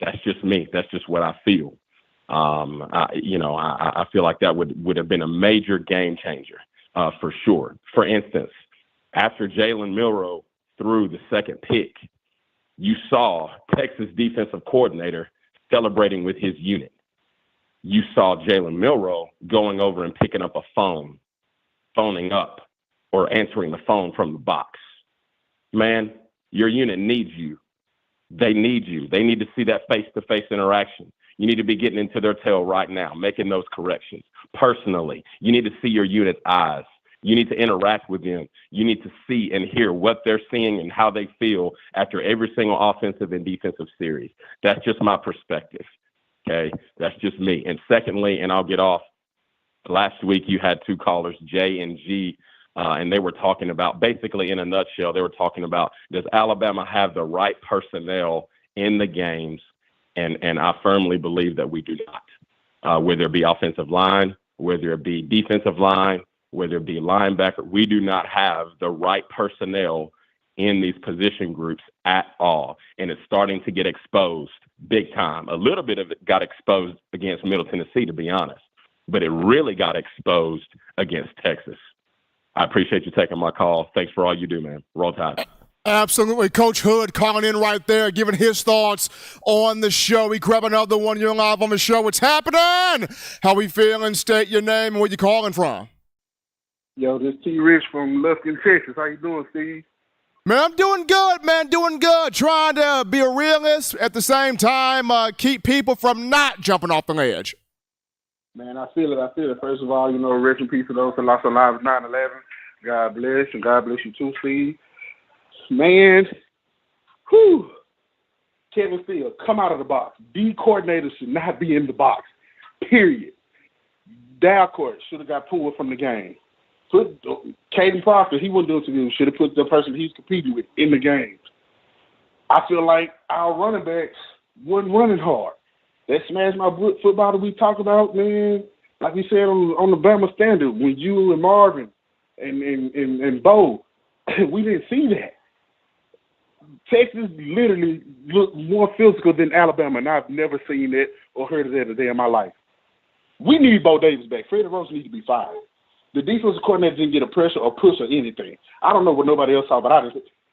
That's just me. That's just what I feel. I feel like that would have been a major game changer for sure. For instance, after Jalen Milroe threw the second pick, you saw Texas defensive coordinator celebrating with his unit. You saw Jalen Milroe going over and picking up a phone, phoning up, or answering the phone from the box. Man, your unit needs you. They need you. They need to see that face-to-face interaction. You need to be getting into their tail right now, making those corrections. Personally, you need to see your unit's eyes. You need to interact with them. You need to see and hear what they're seeing and how they feel after every single offensive and defensive series. That's just my perspective, okay? That's just me. And secondly, and I'll get off, last week you had two callers, J and G, and they were talking about, basically in a nutshell, they were talking about, does Alabama have the right personnel in the games? And I firmly believe that we do not. Whether it be offensive line, whether it be defensive line, whether it be linebacker, we do not have the right personnel in these position groups at all. And it's starting to get exposed big time. A little bit of it got exposed against Middle Tennessee, to be honest, but it really got exposed against Texas. I appreciate you taking my call. Thanks for all you do, man. Roll Tide. Absolutely. Coach Hood calling in right there, giving his thoughts on the show. We grab another one. You're live on the show. What's happening? How we feeling? State your name and where you calling from. Yo, this T. Rich from Lufkin, Texas. How you doing, Steve? Man, I'm doing good, man. Doing good. Trying to be a realist at the same time, keep people from not jumping off the ledge. Man, I feel it. First of all, rest in peace to those who lost their lives 9/11. God bless, and God bless you too, Steve. Man, Kevin Field, come out of the box. D coordinators should not be in the box, period. Dalcourt should have got pulled from the game. Put Caden Proctor, he wasn't doing too good. Should have put the person he's competing with in the game. I feel like our running backs wasn't running hard. That smash my football that we talk about, man, like we said on the Bama Standard, when you and Marvin and Bo, we didn't see that. Texas literally looked more physical than Alabama, and I've never seen that or heard of that a day in my life. We need Bo Davis back. Freddie Rose needs to be fired. The defensive coordinator didn't get a pressure or push or anything. I don't know what nobody else saw, but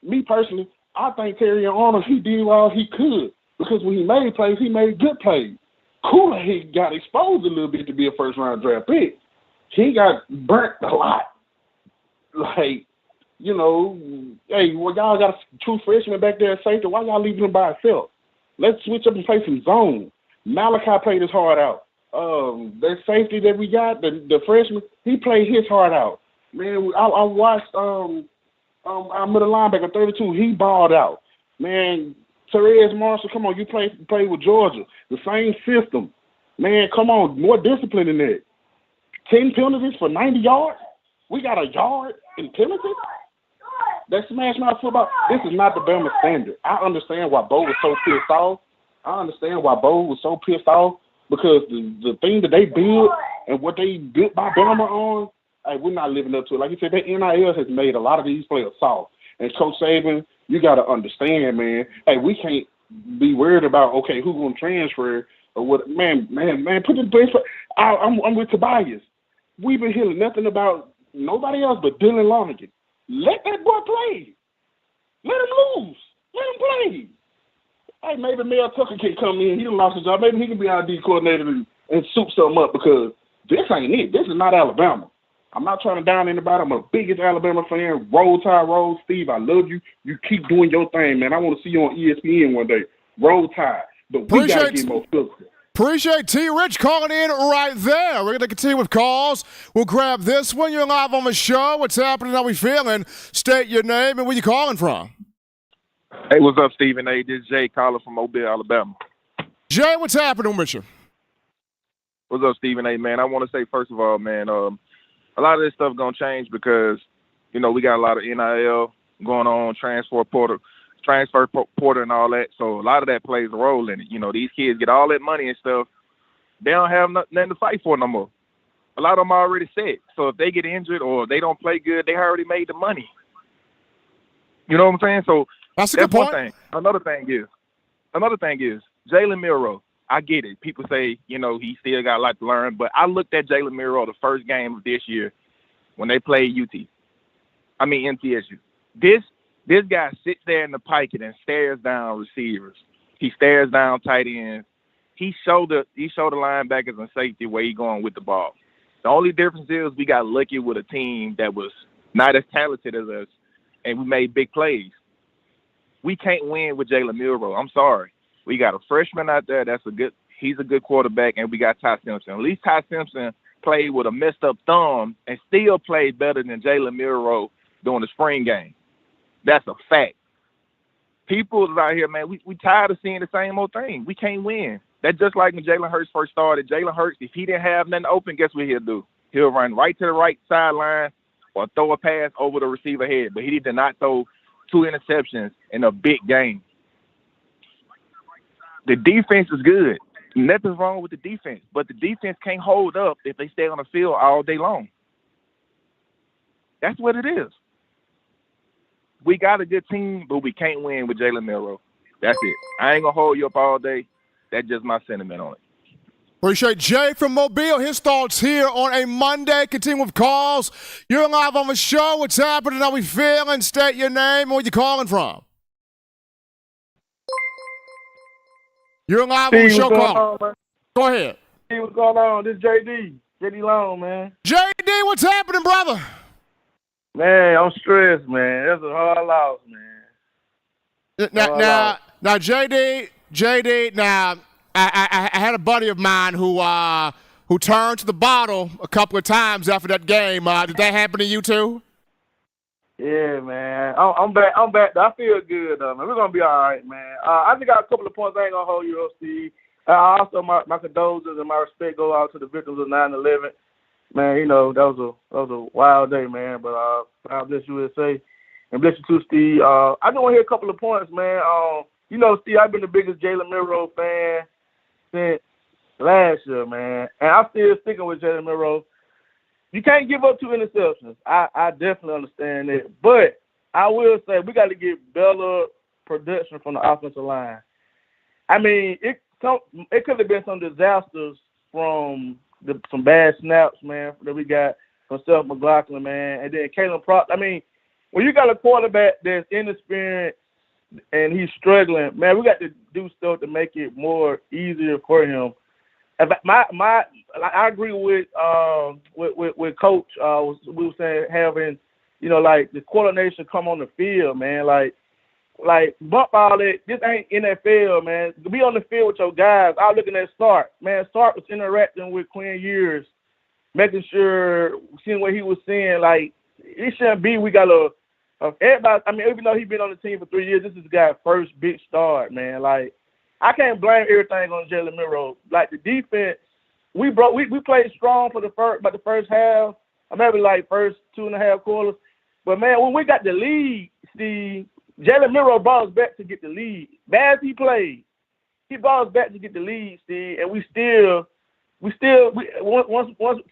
me personally, I think Terry Arnold, he did all he could, because when he made plays, he made good plays. Kool-Aid got exposed a little bit to be a first-round draft pick. He got burnt a lot. like, you know, hey, well, y'all got a true freshman back there at safety. Why y'all leaving him by himself? Let's switch up and play some zone. Malachi played his heart out. That safety that we got, the freshman, he played his heart out. Man, I watched our middle linebacker, 32. He balled out. Man, Therese Marshall, come on, you play with Georgia. The same system. Man, come on, more discipline than that. 10 penalties for 90 yards? We got a yard in penalties? That smash mouth football, this is not the Bama standard. I understand why Bo was so pissed off. Because the thing that they build and what they built by Bama on, hey, we're not living up to it. Like you said, that NIL has made a lot of these players soft. And Coach Saban, you got to understand, man, hey, we can't be worried about, okay, who's going to transfer or what. Man, put it in place. I'm with Tobias. We've been hearing nothing about nobody else but Dylan Lonergan. Let that boy play. Let him lose. Let him play. Hey, maybe Mel Tucker can come in. He done lost his job. Maybe he can be our D coordinator and soup something up because this ain't it. This is not Alabama. I'm not trying to down anybody. I'm the biggest Alabama fan. Roll Tide, roll. Steve, I love you. You keep doing your thing, man. I want to see you on ESPN one day. Roll Tide. But we got to get more physical. Appreciate T-Rich calling in right there. We're going to continue with calls. We'll grab this one. You're live on the show. What's happening? How we feeling? State your name and where you calling from. Hey, what's up, Stephen A? This is Jay calling from Mobile, Alabama. Jay, what's happening with you? What's up, Stephen A, man? I want to say, first of all, man, a lot of this stuff going to change because, you know, we got a lot of NIL going on, transfer portal and all that. So a lot of that plays a role in it. You know, these kids get all that money and stuff. They don't have nothing to fight for no more. A lot of them are already set. So if they get injured or they don't play good, they already made the money. You know what I'm saying? So that's a good point. One thing. Another thing is Jalen Milroe. I get it. People say, you know, he still got a lot to learn. But I looked at Jalen Milroe the first game of this year when they played MTSU. This guy sits there in the pocket and stares down receivers. He stares down tight ends. He showed the linebackers and safety where he going with the ball. The only difference is we got lucky with a team that was not as talented as us, and we made big plays. We can't win with Jalen Milroe. I'm sorry. We got a freshman out there he's a good quarterback, and we got Ty Simpson. At least Ty Simpson played with a messed up thumb and still played better than Jalen Milroe during the spring game. That's a fact. People out here, man, we tired of seeing the same old thing. We can't win. That's just like when Jalen Hurts first started. Jalen Hurts, if he didn't have nothing open, guess what he'll do? He'll run right to the right sideline or throw a pass over the receiver head. But he did not throw 2 interceptions in a big game. The defense is good. Nothing's wrong with the defense. But the defense can't hold up if they stay on the field all day long. That's what it is. We got a good team, but we can't win with Jalen Milroe. That's it. I ain't going to hold you up all day. That's just my sentiment on it. Appreciate Jay from Mobile. His thoughts here on a Monday. Continue with calls. You're live on the show. What's happening? How we feeling? State your name and where you calling from. You're live on the show. Go ahead. Hey, what's going on? This is JD Long, man. JD, what's happening, brother? Man, I'm stressed, man. That's a hard loss, man. Now, JD. Now, I had a buddy of mine who turned to the bottle a couple of times after that game. Did that happen to you too? Yeah, man. I'm back. I feel good, though, man. We're gonna be all right, man. I just got a couple of points. I ain't gonna hold you up, Steve. Also, my condolences and my respect go out to the victims of 9/11. Man, you know, that was a wild day, man. But God bless USA and bless you too, Steve. I just want to hear a couple of points, man. You know, Steve, I've been the biggest Jalen Milroe fan since last year, man, and I'm still sticking with Jalen Milroe. You can't give up 2 interceptions. I definitely understand that, but I will say we got to get better production from the offensive line. I mean, it could have been some disasters from some bad snaps, man, that we got from Seth McLaughlin, man, and then Kalen Proctor. I mean, when you got a quarterback that's inexperienced and he's struggling, man, we got to do stuff to make it more easier for him. I agree with Coach. We were saying having like the coordination come on the field, man. Like bump all that. This ain't NFL, man. Be on the field with your guys. I was looking at Sark. Man, Sark was interacting with Quinn Ewers, making sure, seeing what he was seeing. Like, it shouldn't be we got everybody. I mean, even though he's been on the team for 3 years, this is the guy's first big start, man. Like, I can't blame everything on Jalen Milroe. Like, the defense, we played strong for the first half, or maybe like first 2.5 quarters. But, man, when we got the lead, Steve, Jalen Milroe brought us back to get the lead. Bad as he played, he brought us back to get the lead, Steve, and once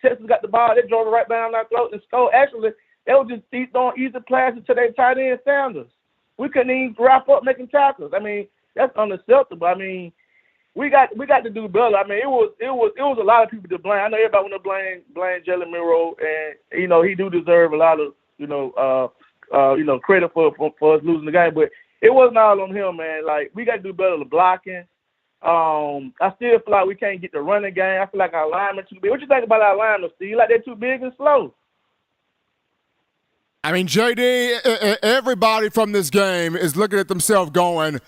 Texas got the ball, they drove it right down our throat and scored. Actually, they were just throwing easy passes to their tight end Sanders. We couldn't even wrap up making tackles. I mean, that's unacceptable. I mean, we got to do better. I mean, it was a lot of people to blame. I know everybody want to blame Jalen Milroe, and he do deserve a lot of credit for us losing the game, but it wasn't all on him, man. Like, we got to do better with blocking. I still feel like we can't get the running game. I feel like our linemen too big. What you think about our linemen, Steve? You like they're too big and slow? I mean, JD, everybody from this game is looking at themselves going,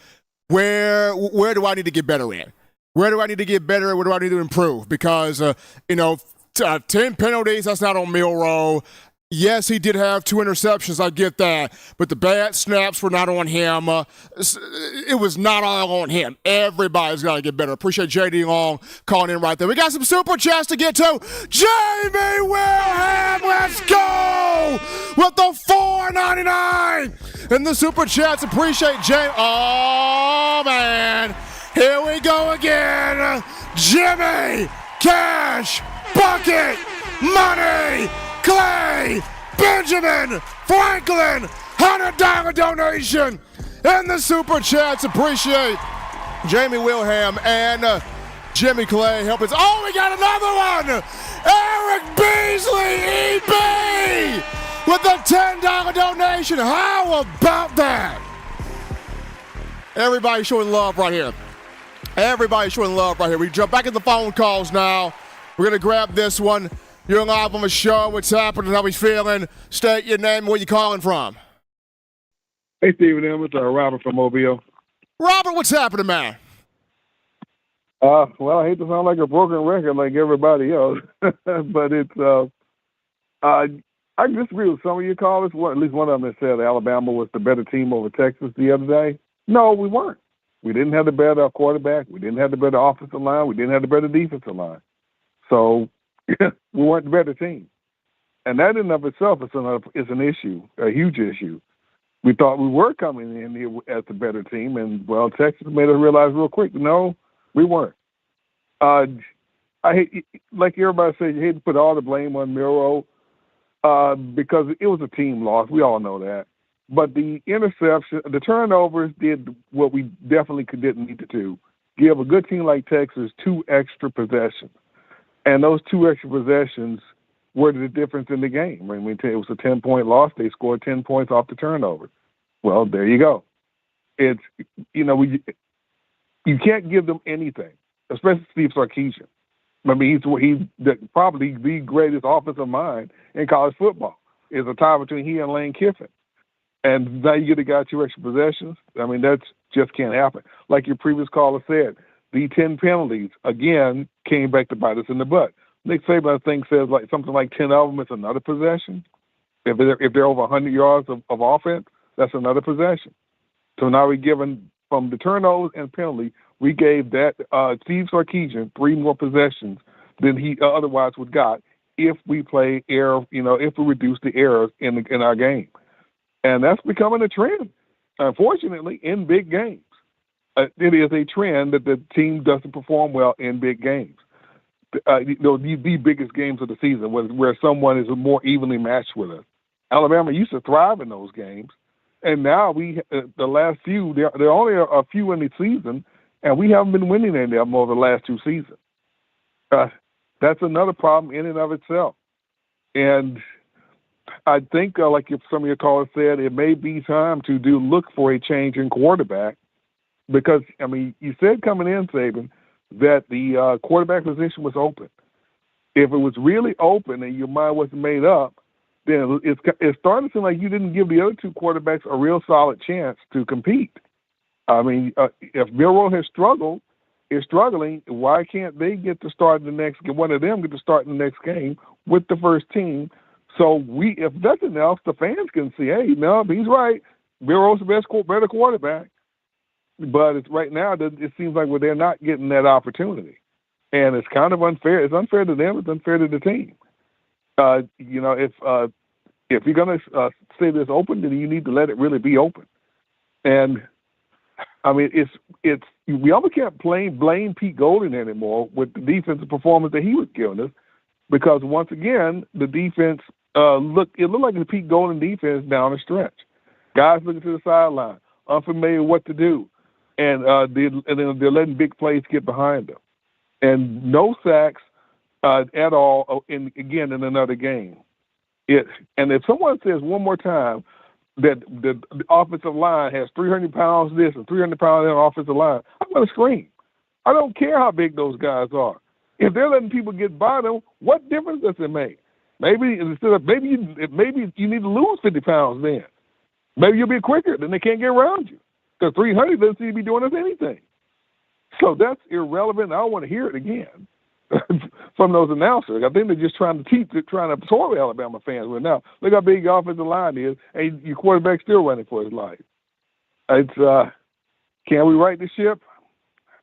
where do I need to get better at? Where do I need to get better at? Where do I need to improve? Because, 10 penalties, that's not on Milroe. Yes, he did have 2 interceptions. I get that. But the bad snaps were not on him. It was not all on him. Everybody's got to get better. Appreciate J.D. Long calling in right there. We got some super chats to get to. Jamie Wilhelm, let's go with the $4.99. And the super chats, appreciate Jamie. Oh, man. Here we go again. Jimmy, cash, bucket, money. Clay, Benjamin, Franklin, $100 donation in the super chats. Appreciate Jamie Wilhelm and Jimmy Clay helping us. Oh, we got another one. Eric Beasley, EB, with a $10 donation. How about that? Everybody showing love right here. Everybody showing love right here. We jump back in the phone calls now. We're going to grab this one. You're live on the show. What's happening? How we feeling? State your name and where you calling from. Hey, Stephen M. It's Robert from Mobile. Robert, what's happening, man? Well, I hate to sound like a broken record like everybody else, but it's I disagree with some of your callers. At least one of them that said Alabama was the better team over Texas the other day. No, we weren't. We didn't have the better quarterback. We didn't have the better offensive line. We didn't have the better defensive line. So we weren't the better team. And that in and of itself is an issue, a huge issue. We thought we were coming in here as the better team, and, well, Texas made us realize real quick, no, we weren't. I hate, like everybody says, you hate to put all the blame on Milroe because it was a team loss. We all know that. But the interception, the turnovers did what we definitely didn't need to do. Give a good team like Texas 2 extra possessions. And those 2 extra possessions were the difference in the game. I mean, it was a 10-point loss. They scored 10 points off the turnover. Well, there you go. It's, you can't give them anything, especially Steve Sarkisian. I mean, he's probably the greatest offensive mind in college football. It's a tie between he and Lane Kiffin. And now you get a guy 2 extra possessions. I mean, that just can't happen. Like your previous caller said, the 10 penalties, again, came back to bite us in the butt. Nick Saban, I think, says like something like 10 of them is another possession. If they're over 100 yards of offense, that's another possession. So now we're given, from the turnovers and penalty, we gave that Steve Sarkisian 3 more possessions than he otherwise would got if we play error, if we reduce the errors in our game. And that's becoming a trend, unfortunately, in big games. It is a trend that the team doesn't perform well in big games. The biggest games of the season, where someone is more evenly matched with us. Alabama used to thrive in those games, and now the last few, there are only a few in the season, and we haven't been winning in them over the last 2 seasons. That's another problem in and of itself. And I think, like some of your callers said, it may be time to look for a change in quarterback. Because, I mean, you said coming in, Saban, that the quarterback position was open. If it was really open and your mind wasn't made up, then it's starting to seem like you didn't give the other two quarterbacks a real solid chance to compete. I mean, if Milroe is struggling, why can't they get to start in the next game? One of them get to start in the next game with the first team. So if nothing else, the fans can see, hey, no, he's right. Milroe's the better quarterback. But right now, it seems like they're not getting that opportunity. And it's kind of unfair. It's unfair to them. It's unfair to the team. If you're going to say this open, then you need to let it really be open. And I mean, we almost can't blame Pete Golden anymore with the defensive performance that he was giving us, because once again, the defense looked like the Pete Golden defense down the stretch. Guys looking to the sideline, unfamiliar what to do, and then they're letting big plays get behind them, and no sacks at all. In another game. And if someone says one more time that the offensive line has 300 pounds this and 300 pounds that on offensive line, I'm going to scream. I don't care how big those guys are. If they're letting people get by them, what difference does it make? Maybe you need to lose 50 pounds then. Maybe you'll be quicker, then they can't get around you. Because 300 doesn't seem to be doing us anything. So that's irrelevant. I don't want to hear it again from those announcers. I think they're just trying to absorb Alabama fans right now. Look how big your offensive line is, and your quarterback's still running for his life. It's can we right the ship?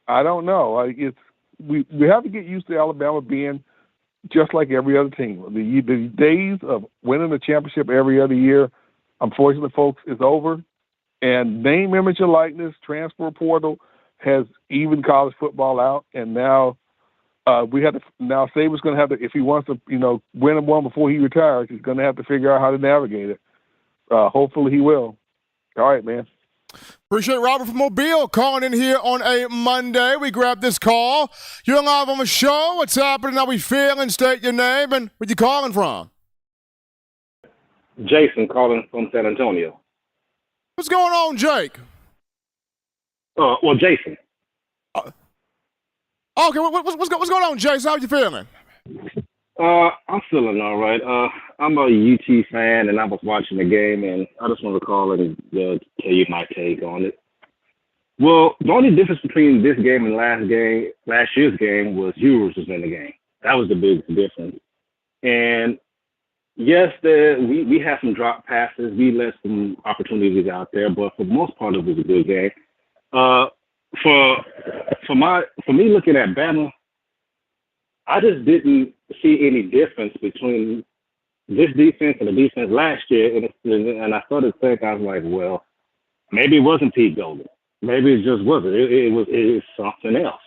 I don't know. We have to get used to Alabama being just like every other team. The days of winning the championship every other year, unfortunately, folks, is over. And name, image, and likeness, transfer portal has evened college football out, and now Saban's going to have to, if he wants to, win one before he retires, he's going to have to figure out how to navigate it. Hopefully he will. All right, man. Appreciate Robert from Mobile calling in here on a Monday. We grabbed this call. You're live on the show. What's happening? How we feeling? State your name and where you calling from. Jason calling from San Antonio. What's going on, Jake? Jason. Okay, what's going on, Jason? How you feeling? I'm feeling all right. I'm a UT fan, and I was watching the game, and I just want to call and tell you my take on it. Well, the only difference between this game and last year's game was Ewers was in the game. That was the biggest difference. And yes, we had some drop passes. We let some opportunities out there, but for the most part, it was a good game. For me looking at Bama, I just didn't see any difference between this defense and the defense last year. And I started thinking, I was like, well, maybe it wasn't Pete Golden. Maybe it just wasn't. It was something else.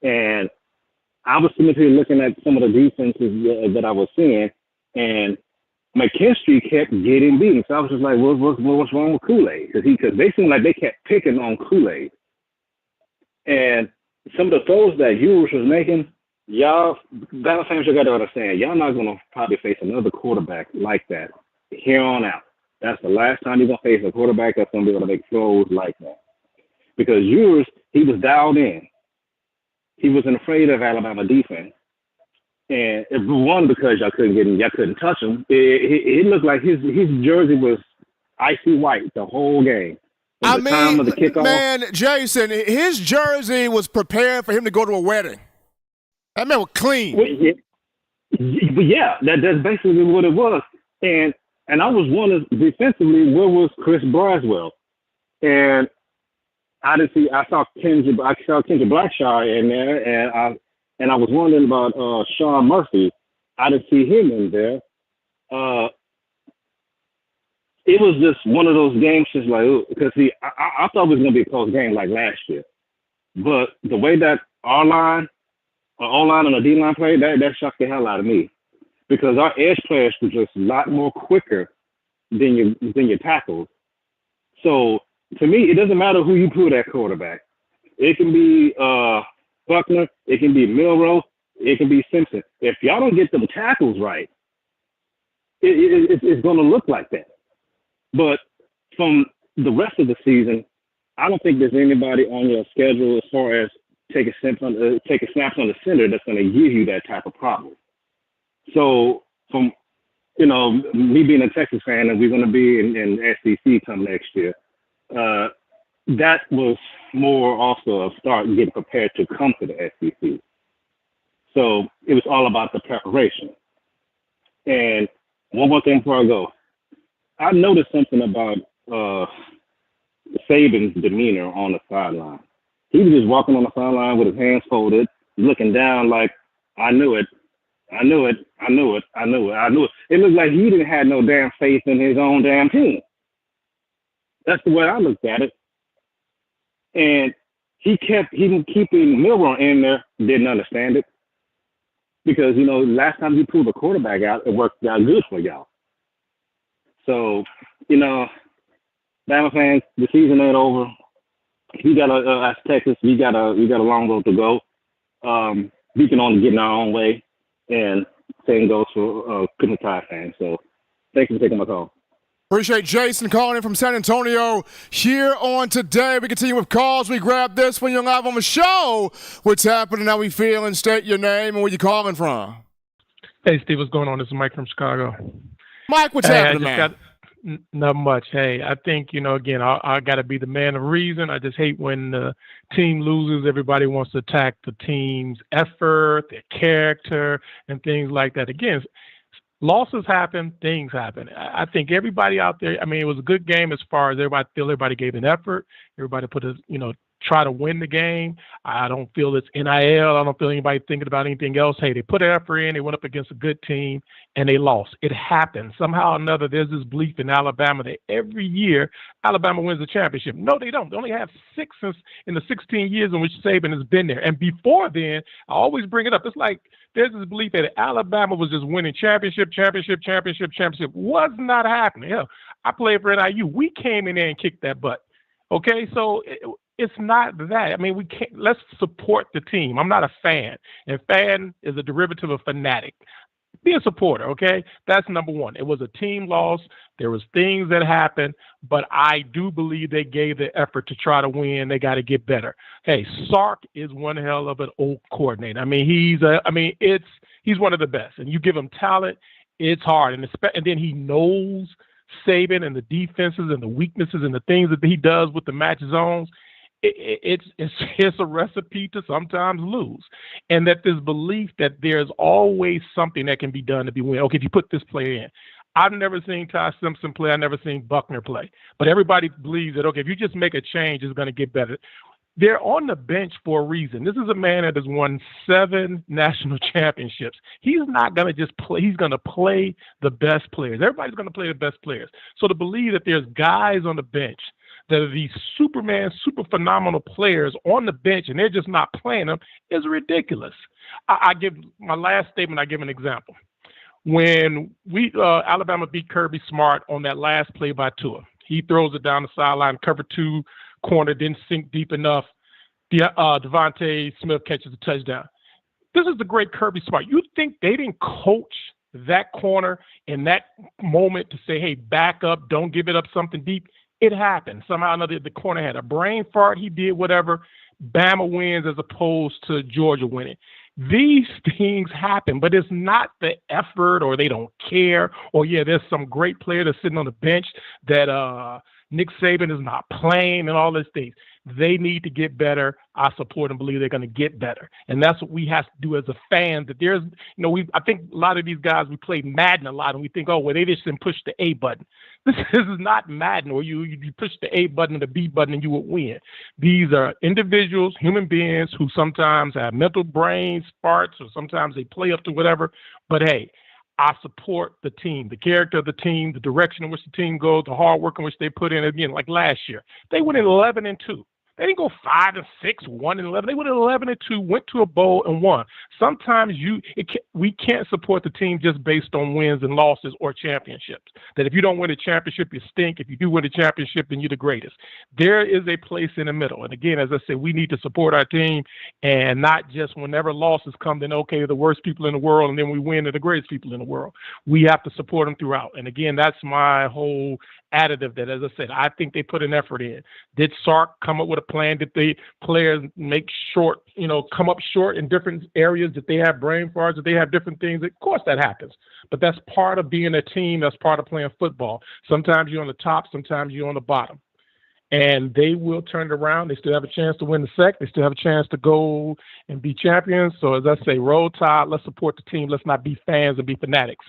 And I was sitting here looking at some of the defenses that I was seeing, and McKinstry kept getting beaten. So I was just like, what's wrong with Kool-Aid? Because they seemed like they kept picking on Kool-Aid. And some of the throws that Ewers was making, y'all, Bama fans, you got to understand, y'all not going to probably face another quarterback like that here on out. That's the last time you're going to face a quarterback that's going to be able to make throws like that. Because Ewers, he was dialed in. He wasn't afraid of Alabama defense. And it one, because y'all couldn't touch him. It looked like his jersey was icy white the whole game. From the time of the kickoff, man, Jason, his jersey was prepared for him to go to a wedding. That man was clean. Yeah, that's basically what it was. And I was wondering defensively, where was Chris Braswell? And I saw Kendra Blackshaw in there, and I was wondering about Sean Murphy. I didn't see him in there. It was just one of those games, just like, because I thought it was going to be a close game like last year. But the way that our O-line and the D-line played, that shocked the hell out of me. Because our edge players were just a lot more quicker than your tackles. So, to me, it doesn't matter who you put at quarterback. It can be Buchner, it can be Milroe, it can be Simpson. If y'all don't get them tackles right, it's going to look like that. But from the rest of the season, I don't think there's anybody on your schedule as far as taking snaps on the center that's going to give you that type of problem. So from me being a Texas fan, and we're going to be in SEC come next year. That was more also a start getting prepared to come to the SEC. So it was all about the preparation. And one more thing before I go. I noticed something about Saban's demeanor on the sideline. He was just walking on the sideline with his hands folded, looking down like, I knew it. I knew it. I knew it. I knew it. I knew it. It looked like he didn't have no damn faith in his own damn team. That's the way I looked at it. And he kept even keeping Milroe in there, didn't understand it. Because, last time you pulled the quarterback out, it worked out good for y'all. So, Bama fans, the season ain't over. We got as Texas, we got a long road to go. We can only get in our own way, and same goes for Crimson Tide fans. So, thanks for taking my call. Appreciate Jason calling in from San Antonio here on Today. We continue with calls. We grab this when you're live on the show. What's happening? How we feeling? State your name and where you calling from. Hey, Steve, what's going on? This is Mike from Chicago. Mike, what's happening, man? Not much. Hey, I think, again, I got to be the man of reason. I just hate when the team loses. Everybody wants to attack the team's effort, their character, and things like that. Again, losses happen, things happen. I think everybody out there, it was a good game as far as everybody gave an effort. Everybody put try to win the game. I don't feel it's NIL. I don't feel anybody thinking about anything else. Hey, they put an effort in. They went up against a good team, and they lost. It happens. Somehow or another, there's this belief in Alabama that every year Alabama wins the championship. No, they don't. They only have 6 in the 16 years in which Saban has been there. And before then, I always bring it up. It's like there's this belief that Alabama was just winning championship. Was not happening. Hell, I played for NIU. We came in there and kicked that butt. Okay, so it's not that. We can't. Let's support the team. I'm not a fan, and fan is a derivative of fanatic. Be a supporter, okay? That's number one. It was a team loss. There was things that happened, but I do believe they gave the effort to try to win. They got to get better. Hey, Sark is one hell of an old coordinator. He's one of the best, and you give him talent, it's hard, and then he knows Saban and the defenses and the weaknesses and the things that he does with the match zones. It's a recipe to sometimes lose, and that this belief that there's always something that can be done to be win. Okay, if you put this player in, I've never seen Ty Simpson play. I've never seen Buchner play, but everybody believes that okay, if you just make a change, it's going to get better. They're on the bench for a reason. This is a man that has won 7 national championships. He's not going to just play. He's going to play the best players. Everybody's going to play the best players. So to believe that there's guys on the bench that are these super phenomenal players on the bench and they're just not playing them is ridiculous. I give my last statement. I give an example. When Alabama beat Kirby Smart on that last play by Tua, he throws it down the sideline, cover 2 corner, didn't sink deep enough. Devontae Smith catches a touchdown. This is the great Kirby Smart. You think they didn't coach that corner in that moment to say, hey, back up, don't give it up something deep? It happened. Somehow or another, the corner had a brain fart. He did whatever. Bama wins as opposed to Georgia winning. These things happen, but it's not the effort or they don't care or, yeah, there's some great player that's sitting on the bench that Nick Saban is not playing and all these things. They need to get better. I support and believe they're going to get better. And that's what we have to do as a fan. That there's, I think a lot of these guys, we play Madden a lot and we think, oh, well, they just didn't push the A button. This is not Madden where you push the A button and the B button and you would win. These are individuals, human beings who sometimes have mental brain farts or sometimes they play up to whatever. But hey, I support the team, the character of the team, the direction in which the team goes, the hard work in which they put in. Again, like last year, they went 11-2. They didn't go 5-6, 1-11. They went 11-2, went to a bowl and won. Sometimes we can't support the team just based on wins and losses or championships. That if you don't win a championship, you stink. If you do win a championship, then you're the greatest. There is a place in the middle. And again, as I said, we need to support our team and not just whenever losses come, then okay, the worst people in the world, and then we win, they're the greatest people in the world. We have to support them throughout. And again, that's my whole additive that, as I said, I think they put an effort in. Did Sark come up with a plan? Did the players come up short in different areas? Did they have brain farts? Did they have different things? Of course that happens. But that's part of being a team. That's part of playing football. Sometimes you're on the top. Sometimes you're on the bottom. And they will turn it around. They still have a chance to win the SEC. They still have a chance to go and be champions. So as I say, roll tide. Let's support the team. Let's not be fans and be fanatics.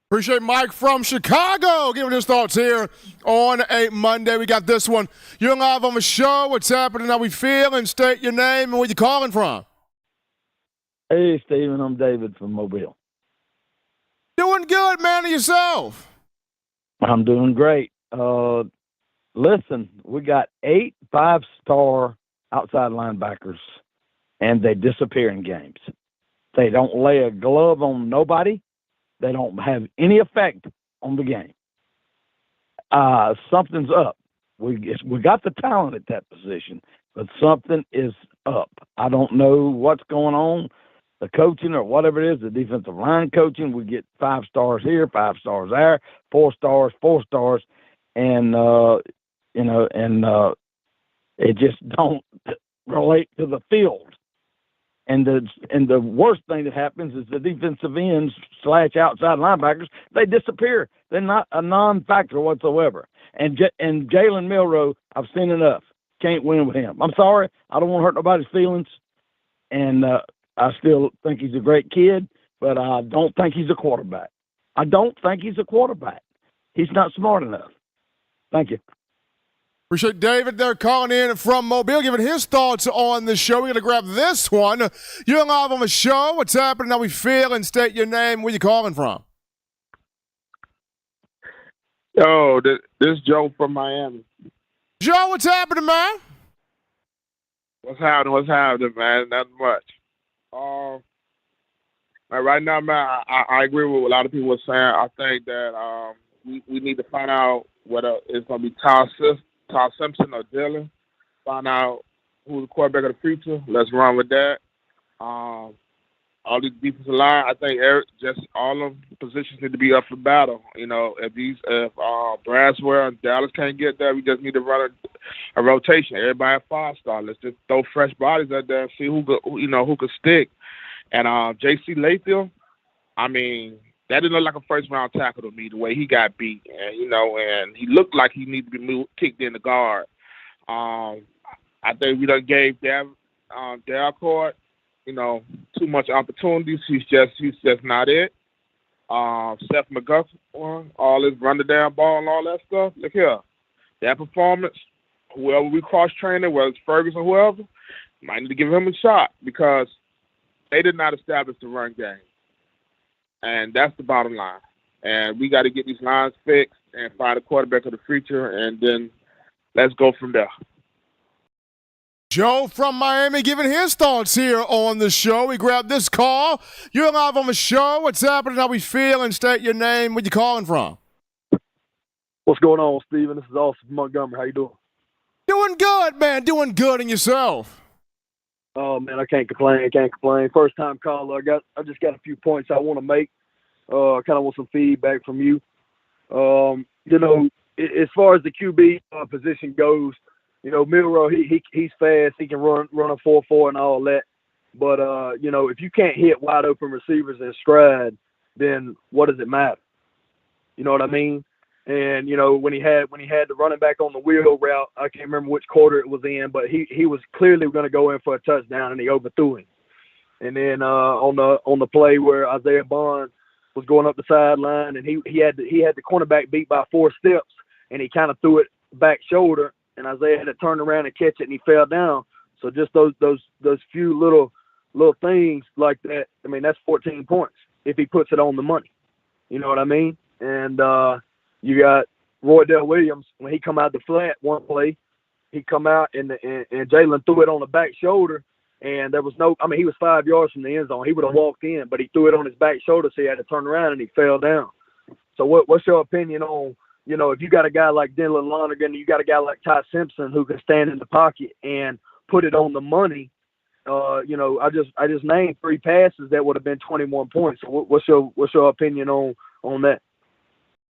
Appreciate Mike from Chicago giving his thoughts here on a Monday. We got this one. You're live on the show. What's happening? How we feeling? State your name and where you calling from. Hey, Stephen. I'm David from Mobile. Doing good, man. And yourself? I'm doing great. Listen, we got 8 5-star outside linebackers, and they disappear in games. They don't lay a glove on nobody. They don't have any effect on the game. Something's up. We got the talent at that position, but something is up. I don't know what's going on, the coaching or whatever it is, the defensive line coaching. We get 5 stars here, 5 stars there, 4 stars, 4 stars, and it just don't relate to the field. And the worst thing that happens is the defensive ends / outside linebackers, they disappear. They're not a non-factor whatsoever. And Jalen Milroe, I've seen enough. Can't win with him. I'm sorry. I don't want to hurt nobody's feelings. And I still think he's a great kid, but I don't think he's a quarterback. He's not smart enough. Thank you. Appreciate David there calling in from Mobile, giving his thoughts on the show. We're going to grab this one. You're live on the show. What's happening? How we feeling? State your name. Where you calling from? Yo, this is Joe from Miami. Joe, what's happening, man? What's happening, man? Not much. Right now, man, I agree with what a lot of people are saying. I think that we need to find out whether it's going to be Todd Simpson or Dylan. Find out who's the quarterback of the future. Let's run with that. All these defensive line, I think just all of the positions need to be up for battle. You know, if Braswell and Dallas can't get there, we just need to run a rotation. Everybody at 5-star. Let's just throw fresh bodies out there and see who could stick. And J.C. Layfield, I mean, that didn't look like a first-round tackle to me, the way he got beat. And he looked like he needed to be kicked in the guard. I think we done gave Delcourt, too much opportunities. He's just not it. Seth McGuffin, all this run the damn ball and all that stuff. Look here, that performance, whoever we cross-training, whether it's Ferguson or whoever, might need to give him a shot because they did not establish the run game. And that's the bottom line. And we got to get these lines fixed and find a quarterback of the future, and then let's go from there. Joe from Miami giving his thoughts here on the show. We grabbed this call. You're live on the show. What's happening? How we feeling? State your name. Where you calling from? What's going on, Steven? This is Austin from Montgomery. How you doing? Doing good, man. Doing good. And yourself? Oh, man, I can't complain. First time caller. I just got a few points I want to make. I kind of want some feedback from you. As far as the QB position goes, Milroe, he's fast. He can run a 4.4 and all that. But, if you can't hit wide open receivers in stride, then what does it matter? You know what I mean? And, when he had the running back on the wheel route, I can't remember which quarter it was in, but he was clearly going to go in for a touchdown, and he overthrew him. And then on the play where Isaiah Bond was going up the sideline, and he had the cornerback beat by 4 steps, and he kind of threw it back shoulder, and Isaiah had to turn around and catch it, and he fell down. So just those few little things like that, I mean, that's 14 points if he puts it on the money. You know what I mean? And you got Roydell Williams, when he come out the flat one play, he come out and Jalen threw it on the back shoulder, and there was he was 5 yards from the end zone. He would have walked in, but he threw it on his back shoulder, so he had to turn around, and he fell down. So what's your opinion on, if you got a guy like Dylan Lonergan, you got a guy like Ty Simpson who can stand in the pocket and put it on the money? I just named 3 passes that would have been 21 points. So what's your opinion on that?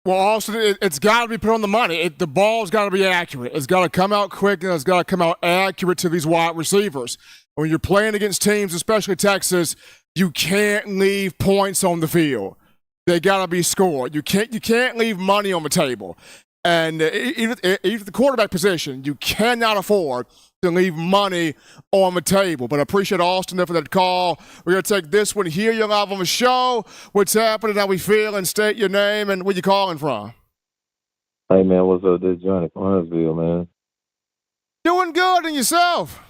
Well, Austin, it's got to be put on the money. The ball's got to be accurate. It's got to come out quick, and it's got to come out accurate to these wide receivers. When you're playing against teams, especially Texas, you can't leave points on the field. They got to be scored. You can't leave money on the table. And even the quarterback position, you cannot afford to leave money on the table. But I appreciate Austin there for that call. We're going to take this one here. You're live on the show. What's happening? How we feeling? State your name and where you calling from. Hey, man, what's up? This is Johnny from Huntsville, man. Doing good, and yourself?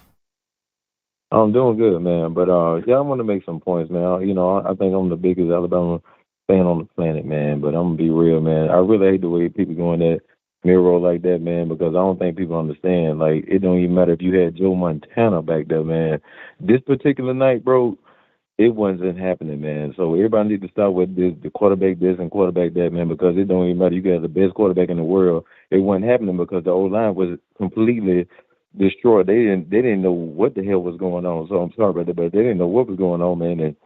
I'm doing good, man. But, yeah, I want to make some points, man. You know, I think I'm the biggest Alabama fan on the planet, man. But I'm going to be real, man. I really hate the way people going that mirror like that, man, because I don't think people understand. Like, it don't even matter if you had Joe Montana back there, man. This particular night, bro, it wasn't happening, man. So everybody needs to start with the quarterback this and quarterback that, man, because it don't even matter. You got the best quarterback in the world. It wasn't happening because the O-line was completely destroyed. They didn't know what the hell was going on. So I'm sorry about that, but they didn't know what was going on, man.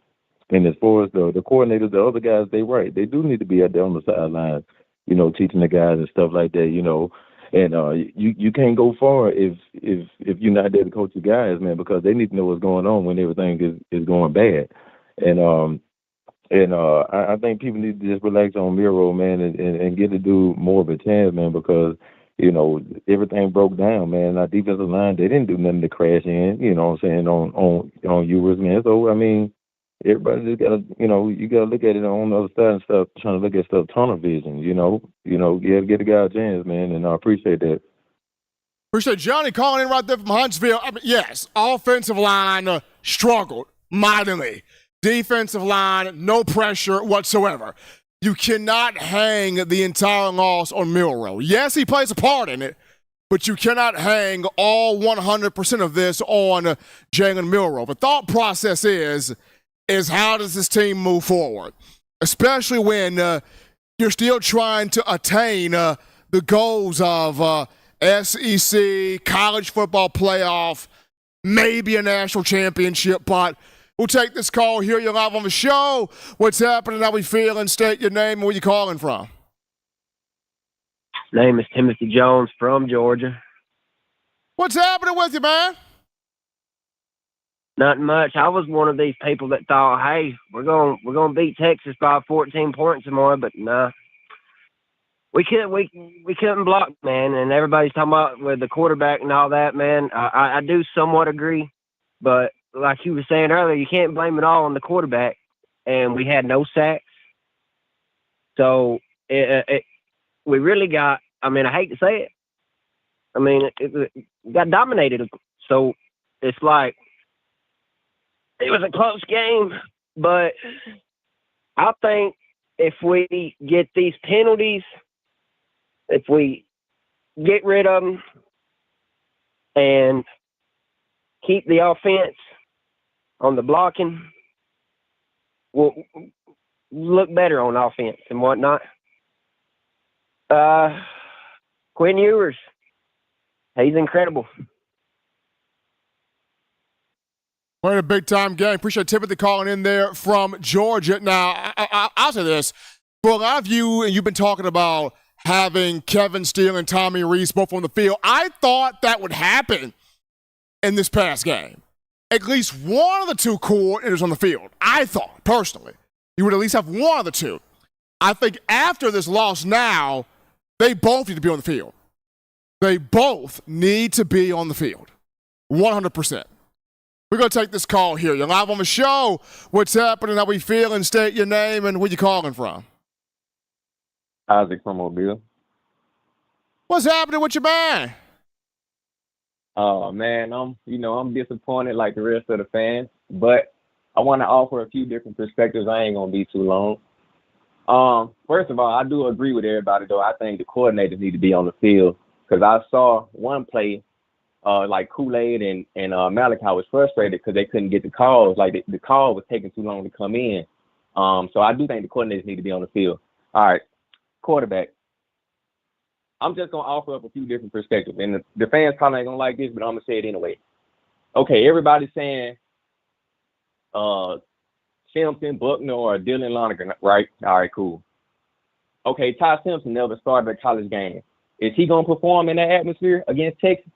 And as far as the coordinators, the other guys, they right. They do need to be out there on the sideline, you know, teaching the guys and stuff like that, you know. And you can't go far if you're not there to coach the guys, man, because they need to know what's going on when everything is going bad. And I think people need to just relax on Miro, man, and get to do more of a chance, man, because, you know, everything broke down, man. Our defensive line, they didn't do nothing to crash in, you know what I'm saying, on yours, man. So, I mean, everybody just gotta, you know, you gotta look at it on the other side and stuff, trying to look at stuff tunnel vision, you know, get the guy a chance, man, and I appreciate that. Appreciate Johnny calling in right there from Huntsville. I mean, yes, offensive line struggled mightily. Defensive line, no pressure whatsoever. You cannot hang the entire loss on Milroe. Yes, he plays a part in it, but you cannot hang all 100% of this on Jalen Milroe. The thought process is how does this team move forward, especially when you're still trying to attain the goals of SEC, college football playoff, maybe a national championship. But we'll take this call here. You're live on the show. What's happening? How we feeling? State your name and where you calling from. Name is Timothy Jones from Georgia. What's happening with you, man? Not much. I was one of these people that thought, hey, we're gonna beat Texas by 14 points or more, but nah. We couldn't block, man, and everybody's talking about with the quarterback and all that, man. I do somewhat agree, but like you were saying earlier, you can't blame it all on the quarterback, and we had no sacks. So we really got, I mean, I hate to say it. I mean, it got dominated. So it's like, it was a close game, but I think if we get these penalties, if we get rid of them and keep the offense on the blocking, we'll look better on offense and whatnot. Quinn Ewers, he's incredible. Playing a big-time game. Appreciate Timothy calling in there from Georgia. Now, I'll say this. For a lot of you, and you've been talking about having Kevin Steele and Tommy Reese both on the field, I thought that would happen in this past game. At least one of the two coordinators on the field. I thought, personally, you would at least have one of the two. I think after this loss now, they both need to be on the field. They both need to be on the field. 100%. We're going to take this call here. You're live on the show. What's happening? How we feeling? State your name and where you calling from. Isaac from Mobile. What's happening with your man? Oh, man, I'm disappointed like the rest of the fans, but I want to offer a few different perspectives. I ain't going to be too long. First of all, I do agree with everybody, though. I think the coordinators need to be on the field because I saw one play like Kool-Aid and Malachi was frustrated because they couldn't get the calls. Like the call was taking too long to come in. So I do think the coordinators need to be on the field. All right, quarterback. I'm just going to offer up a few different perspectives. And the fans probably ain't going to like this, but I'm going to say it anyway. Okay, everybody's saying Simpson, Buchner, or Dylan Lonergan, right? All right, cool. Okay, Ty Simpson never started a college game. Is he going to perform in that atmosphere against Texas?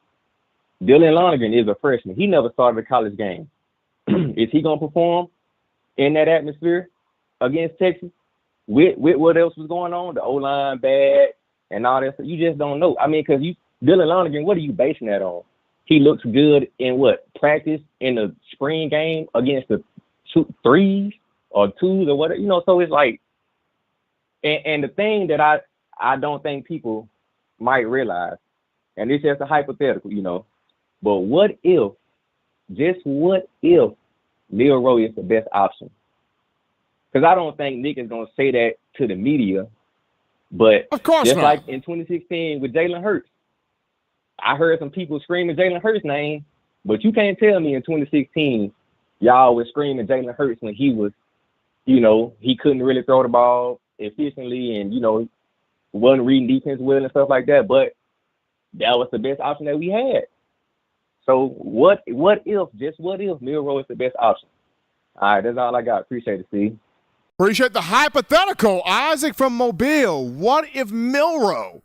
Dylan Lonergan is a freshman. He never started a college game. Is he going to perform in that atmosphere against Texas? With what else was going on? The O-line bad and all that. You just don't know. I mean, because Dylan Lonergan, what are you basing that on? He looks good in what? Practice in the spring game against the 3s or 2s or whatever. You know, so it's like, and the thing that I don't think people might realize, and it's just a hypothetical, you know, but what if Milroe is the best option? Because I don't think Nick is going to say that to the media, but of course just not. like in 2016 with Jalen Hurts, I heard some people screaming Jalen Hurts' name, but you can't tell me in 2016 y'all was screaming Jalen Hurts when he was, you know, he couldn't really throw the ball efficiently and, you know, wasn't reading defense well and stuff like that, but that was the best option that we had. So what if Milroe is the best option? All right, that's all I got. Appreciate it, Steve. Appreciate the hypothetical. Isaac from Mobile. What if Milroe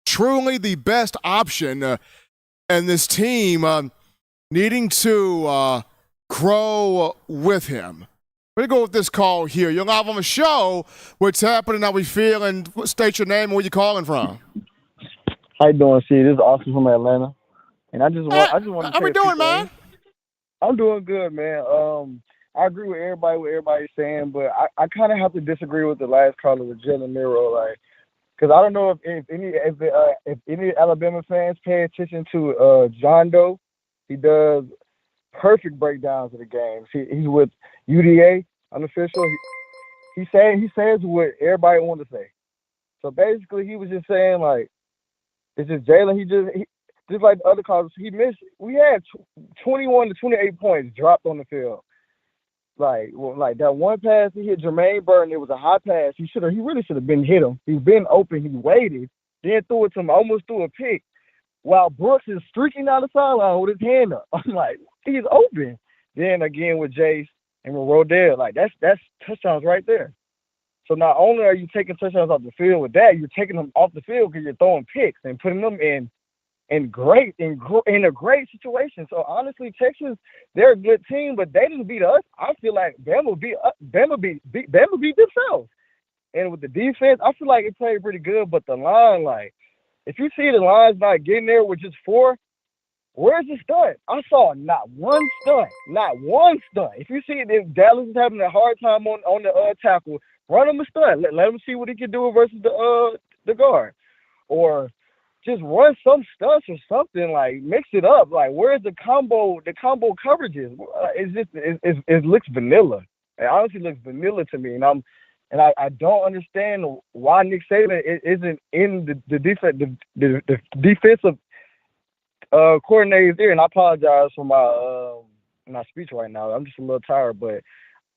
truly the best option and this team needing to grow with him? We're going to go with this call here. You're live on the show. What's happening? How we feeling? State your name and where you calling from. How you doing, Steve? This is Austin from Atlanta. And I just want to how we doing, man? I'm doing good, man. I agree with what everybody's saying, but I kind of have to disagree with the last caller with Jalen Milroe, like, because I don't know if any Alabama fans pay attention to John Doe. He does perfect breakdowns of the games. He's with UDA, unofficial. He says what everybody wants to say. So basically, he was just saying, like, it's just Jalen. He just like the other callers, he missed. We had 21 to 28 points dropped on the field. Like that one pass he hit Jermaine Burton, it was a high pass. He really should have been hit him. He's been open. He waited, then threw it to him, almost threw a pick, while Brooks is streaking down the sideline with his hand up. I'm like, he's open. Then again with Jace and with Rodell, like that's touchdowns right there. So not only are you taking touchdowns off the field with that, you're taking them off the field because you're throwing picks and putting them in a great situation. So honestly, Texas, they're a good team, but they didn't beat us. I feel like Bama beat themselves. And with the defense, I feel like it played pretty good. But the line, like, if you see the lines not getting there with just 4, where's the stunt? I saw not one stunt. If you see if Dallas is having a hard time on the tackle, run him a stunt. Let him see what he can do versus the guard, or just run some stunts or something. Like, mix it up. Like, where's the combo coverages? It looks vanilla. It honestly looks vanilla to me, and I don't understand why Nick Saban isn't in the defensive coordinator's ear. And I apologize for my speech right now. I'm just a little tired, but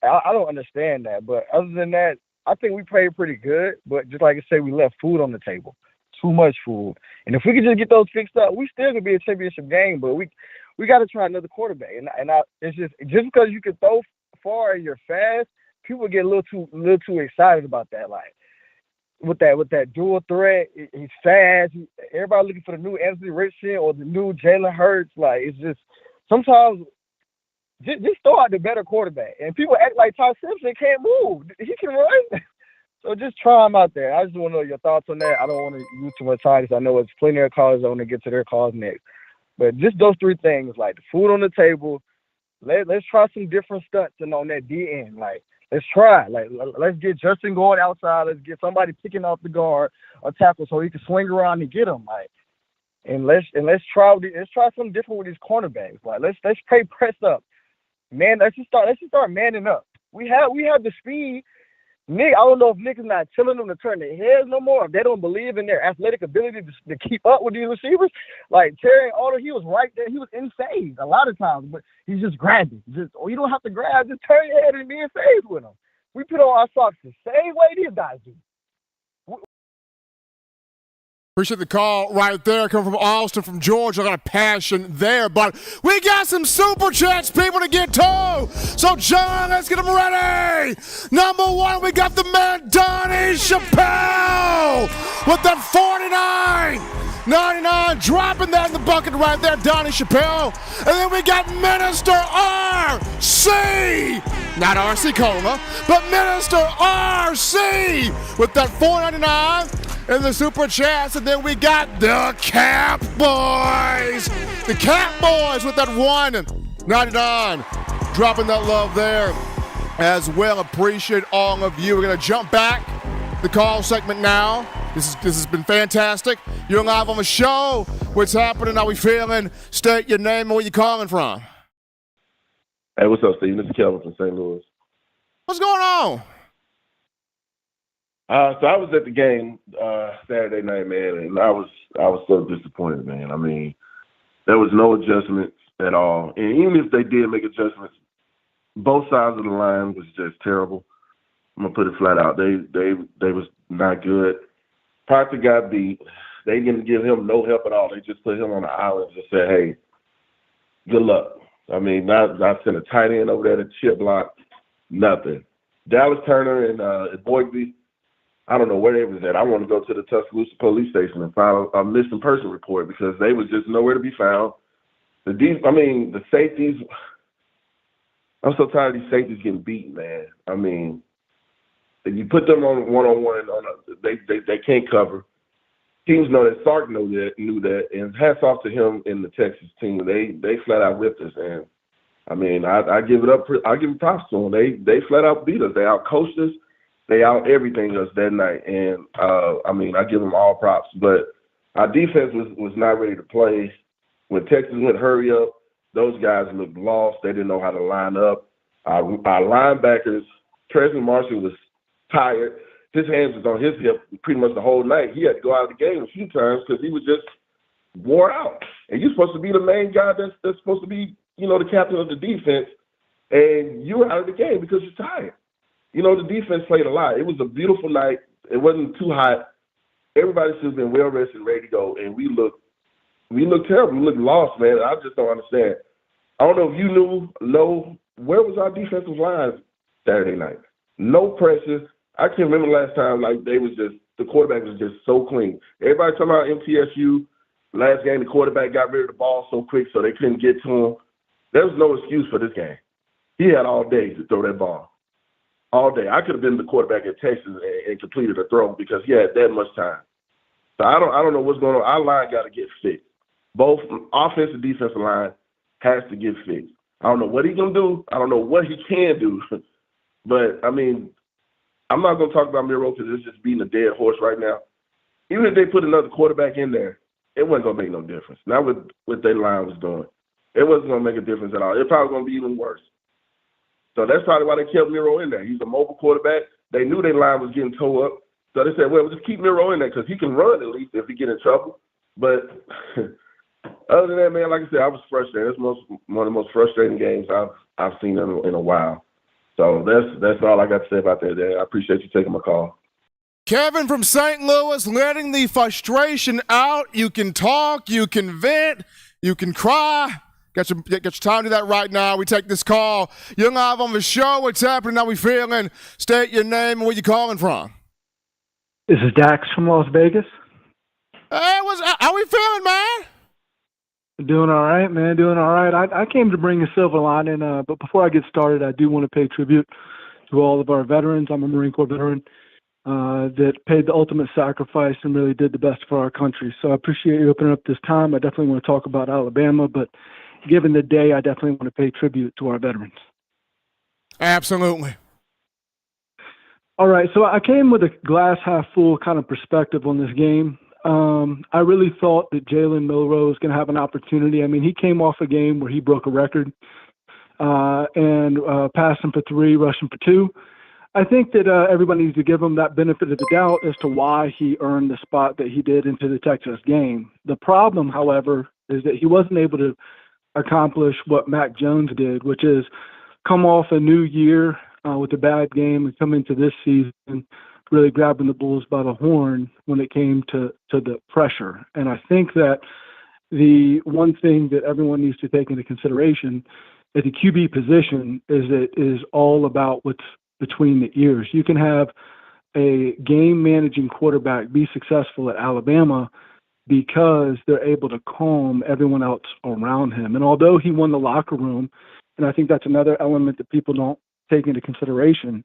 I don't understand that. But other than that, I think we played pretty good. But just like I said, we left food on the table. Too much food. And if we could just get those fixed up, we still could be a championship game. But we got to try another quarterback. And it's just because you can throw far and you're fast, people get a little too excited about that. Like, with that dual threat, he's fast. Everybody looking for the new Anthony Richardson or the new Jalen Hurts. Like, it's just sometimes just throw out the better quarterback. And people act like Ty Simpson can't move. He can run. So just try him out there. I just want to know your thoughts on that. I don't want to use too much time because I know it's plenty of callers. I want to get to their calls next. But just those 3 things, like the food on the table, let's try some different stunts and on that D end. Like, let's try. Like, let's get Justin going outside. Let's get somebody picking off the guard or tackle so he can swing around and get him. Like, and let's try something different with these cornerbacks. Like, let's play press up. Man, let's just start manning up. We have the speed. Nick, I don't know if Nick is not telling them to turn their heads no more. If they don't believe in their athletic ability to keep up with these receivers, like Terry Alder, he was right there. He was in phase a lot of times, but he's just grabbing. You don't have to grab. Just turn your head and be in phase with him. We put on our socks the same way these guys do. Appreciate the call right there. Coming from Austin, from Georgia. A lot of passion there. But we got some super chats, people, to get to. So, John, let's get them ready. Number one, we got the man, Donnie Chappelle, with that 49.99, dropping that in the bucket right there, Donnie Chappelle. And then we got Minister R.C., not R.C. Cola, but Minister R.C. with that $4.99 in the super chats. And then we got the Cap Boys. The Cap Boys with that $1.99, dropping that love there as well. Appreciate all of you. We're going to jump back the call segment now. This has been fantastic. You're live on the show. What's happening? How we feeling? State your name and where you calling from. Hey, what's up, Steve? This is Kelvin from St. Louis. What's going on? So I was at the game Saturday night, man, and I was so disappointed, man. I mean, there was no adjustments at all, and even if they did make adjustments, both sides of the line was just terrible. I'm gonna put it flat out. They was not good. Proctor got beat. They didn't give him no help at all. They just put him on the island and said, "Hey, good luck." I mean, not sent a tight end over there to chip block, nothing. Dallas Turner and Boygby, I don't know where they was at. I want to go to the Tuscaloosa police station and file a missing person report because they was just nowhere to be found. The safeties, I'm so tired of these safeties getting beaten, man. I mean, if you put them on one-on-one, they can't cover. Teams know that. Sark knew that, and hats off to him and the Texas team. They flat out whipped us, and I mean, I give it up. I give props to them. They flat out beat us. They out coached us. They out everything us that night, and I mean, I give them all props. But our defense was not ready to play. When Texas went hurry up, those guys looked lost. They didn't know how to line up. Our linebackers, Trezor Marshall was tired. His hands was on his hip pretty much the whole night. He had to go out of the game a few times because he was just wore out. And you're supposed to be the main guy that's supposed to be, the captain of the defense, and you're out of the game because you're tired. The defense played a lot. It was a beautiful night. It wasn't too hot. Everybody should have been well rested and ready to go, and we looked terrible. We looked lost, man. I just don't understand. I don't know if you know where was our defensive line Saturday night? No pressure. I can't remember the last time the quarterback was just so clean. Everybody talking about MTSU. Last game, the quarterback got rid of the ball so quick so they couldn't get to him. There was no excuse for this game. He had all day to throw that ball. All day. I could have been the quarterback at Texas and completed a throw because he had that much time. So I don't know what's going on. Our line got to get fixed. Both offensive and defensive line has to get fixed. I don't know what he's going to do. I don't know what he can do. But, I mean, I'm not going to talk about Miro because it's just beating a dead horse right now. Even if they put another quarterback in there, it wasn't going to make no difference. Not with what their line was doing. It wasn't going to make a difference at all. It's probably going to be even worse. So that's probably why they kept Miro in there. He's a mobile quarterback. They knew their line was getting towed up. So they said, well, we'll just keep Miro in there because he can run at least if he get in trouble. But other than that, man, like I said, I was frustrated. It's one of the most frustrating games I've seen in a while. So that's all I got to say about that, Dan. I appreciate you taking my call. Kevin from St. Louis, letting the frustration out. You can talk, you can vent, you can cry. Get your time to do that right now. We take this call. You're live on the show. What's happening? How we feeling? State your name and where you calling from. This is Dax from Las Vegas. Hey, how we feeling, man? Doing all right, man. Doing all right. I came to bring a silver lining, but before I get started, I do want to pay tribute to all of our veterans. I'm a Marine Corps veteran that paid the ultimate sacrifice and really did the best for our country. So I appreciate you opening up this time. I definitely want to talk about Alabama, but given the day, I definitely want to pay tribute to our veterans. Absolutely. All right, so I came with a glass half full kind of perspective on this game. I really thought that Jalen Milroe was going to have an opportunity. I mean, he came off a game where he broke a record and passing for 3, rushing for 2. I think that everybody needs to give him that benefit of the doubt as to why he earned the spot that he did into the Texas game. The problem, however, is that he wasn't able to accomplish what Mac Jones did, which is come off a new year with a bad game and come into this season really grabbing the bulls by the horn when it came to the pressure. And I think that the one thing that everyone needs to take into consideration at the QB position is it is all about what's between the ears. You can have a game-managing quarterback be successful at Alabama because they're able to calm everyone else around him. And although he won the locker room, and I think that's another element that people don't take into consideration,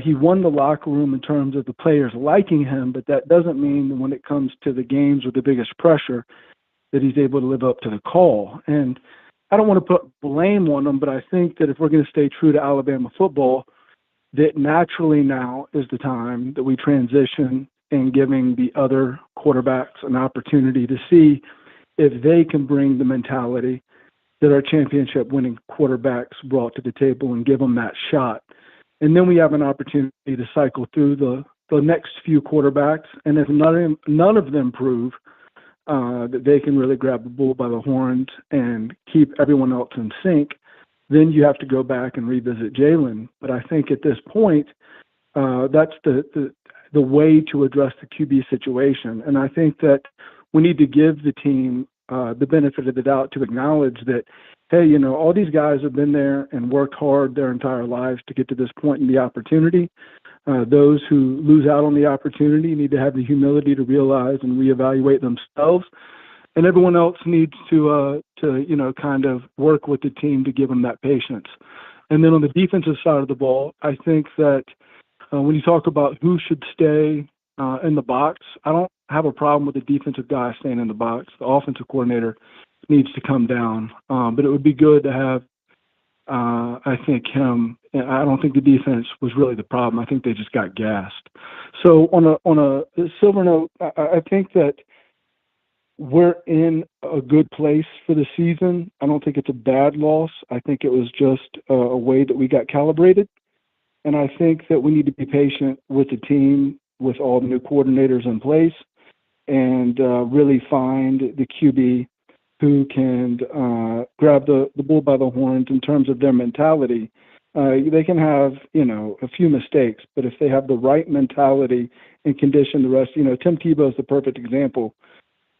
he won the locker room in terms of the players liking him, but that doesn't mean that when it comes to the games with the biggest pressure that he's able to live up to the call. And I don't want to put blame on him, but I think that if we're going to stay true to Alabama football, that naturally now is the time that we transition in giving the other quarterbacks an opportunity to see if they can bring the mentality that our championship-winning quarterbacks brought to the table and give them that shot. And then we have an opportunity to cycle through the next few quarterbacks, and if none of them prove that they can really grab the bull by the horns and keep everyone else in sync, then you have to go back and revisit Jalen. But I think at this point, that's the way to address the QB situation. And I think that we need to give the team the benefit of the doubt to acknowledge that, hey, you know, all these guys have been there and worked hard their entire lives to get to this point in the opportunity. Those who lose out on the opportunity need to have the humility to realize and reevaluate themselves. And everyone else needs to you know, kind of work with the team to give them that patience. And then on the defensive side of the ball, I think that when you talk about who should stay in the box, I don't have a problem with the defensive guy staying in the box. The offensive coordinator needs to come down. But it would be good to have, I think, him. I don't think the defense was really the problem. I think they just got gassed. So on a silver note, I think that we're in a good place for the season. I don't think it's a bad loss. I think it was just a way that we got calibrated. And I think that we need to be patient with the team, with all the new coordinators in place, and really find the QB who can grab the bull by the horns in terms of their mentality. They can have, you know, a few mistakes, but if they have the right mentality and condition the rest, you know, Tim Tebow is the perfect example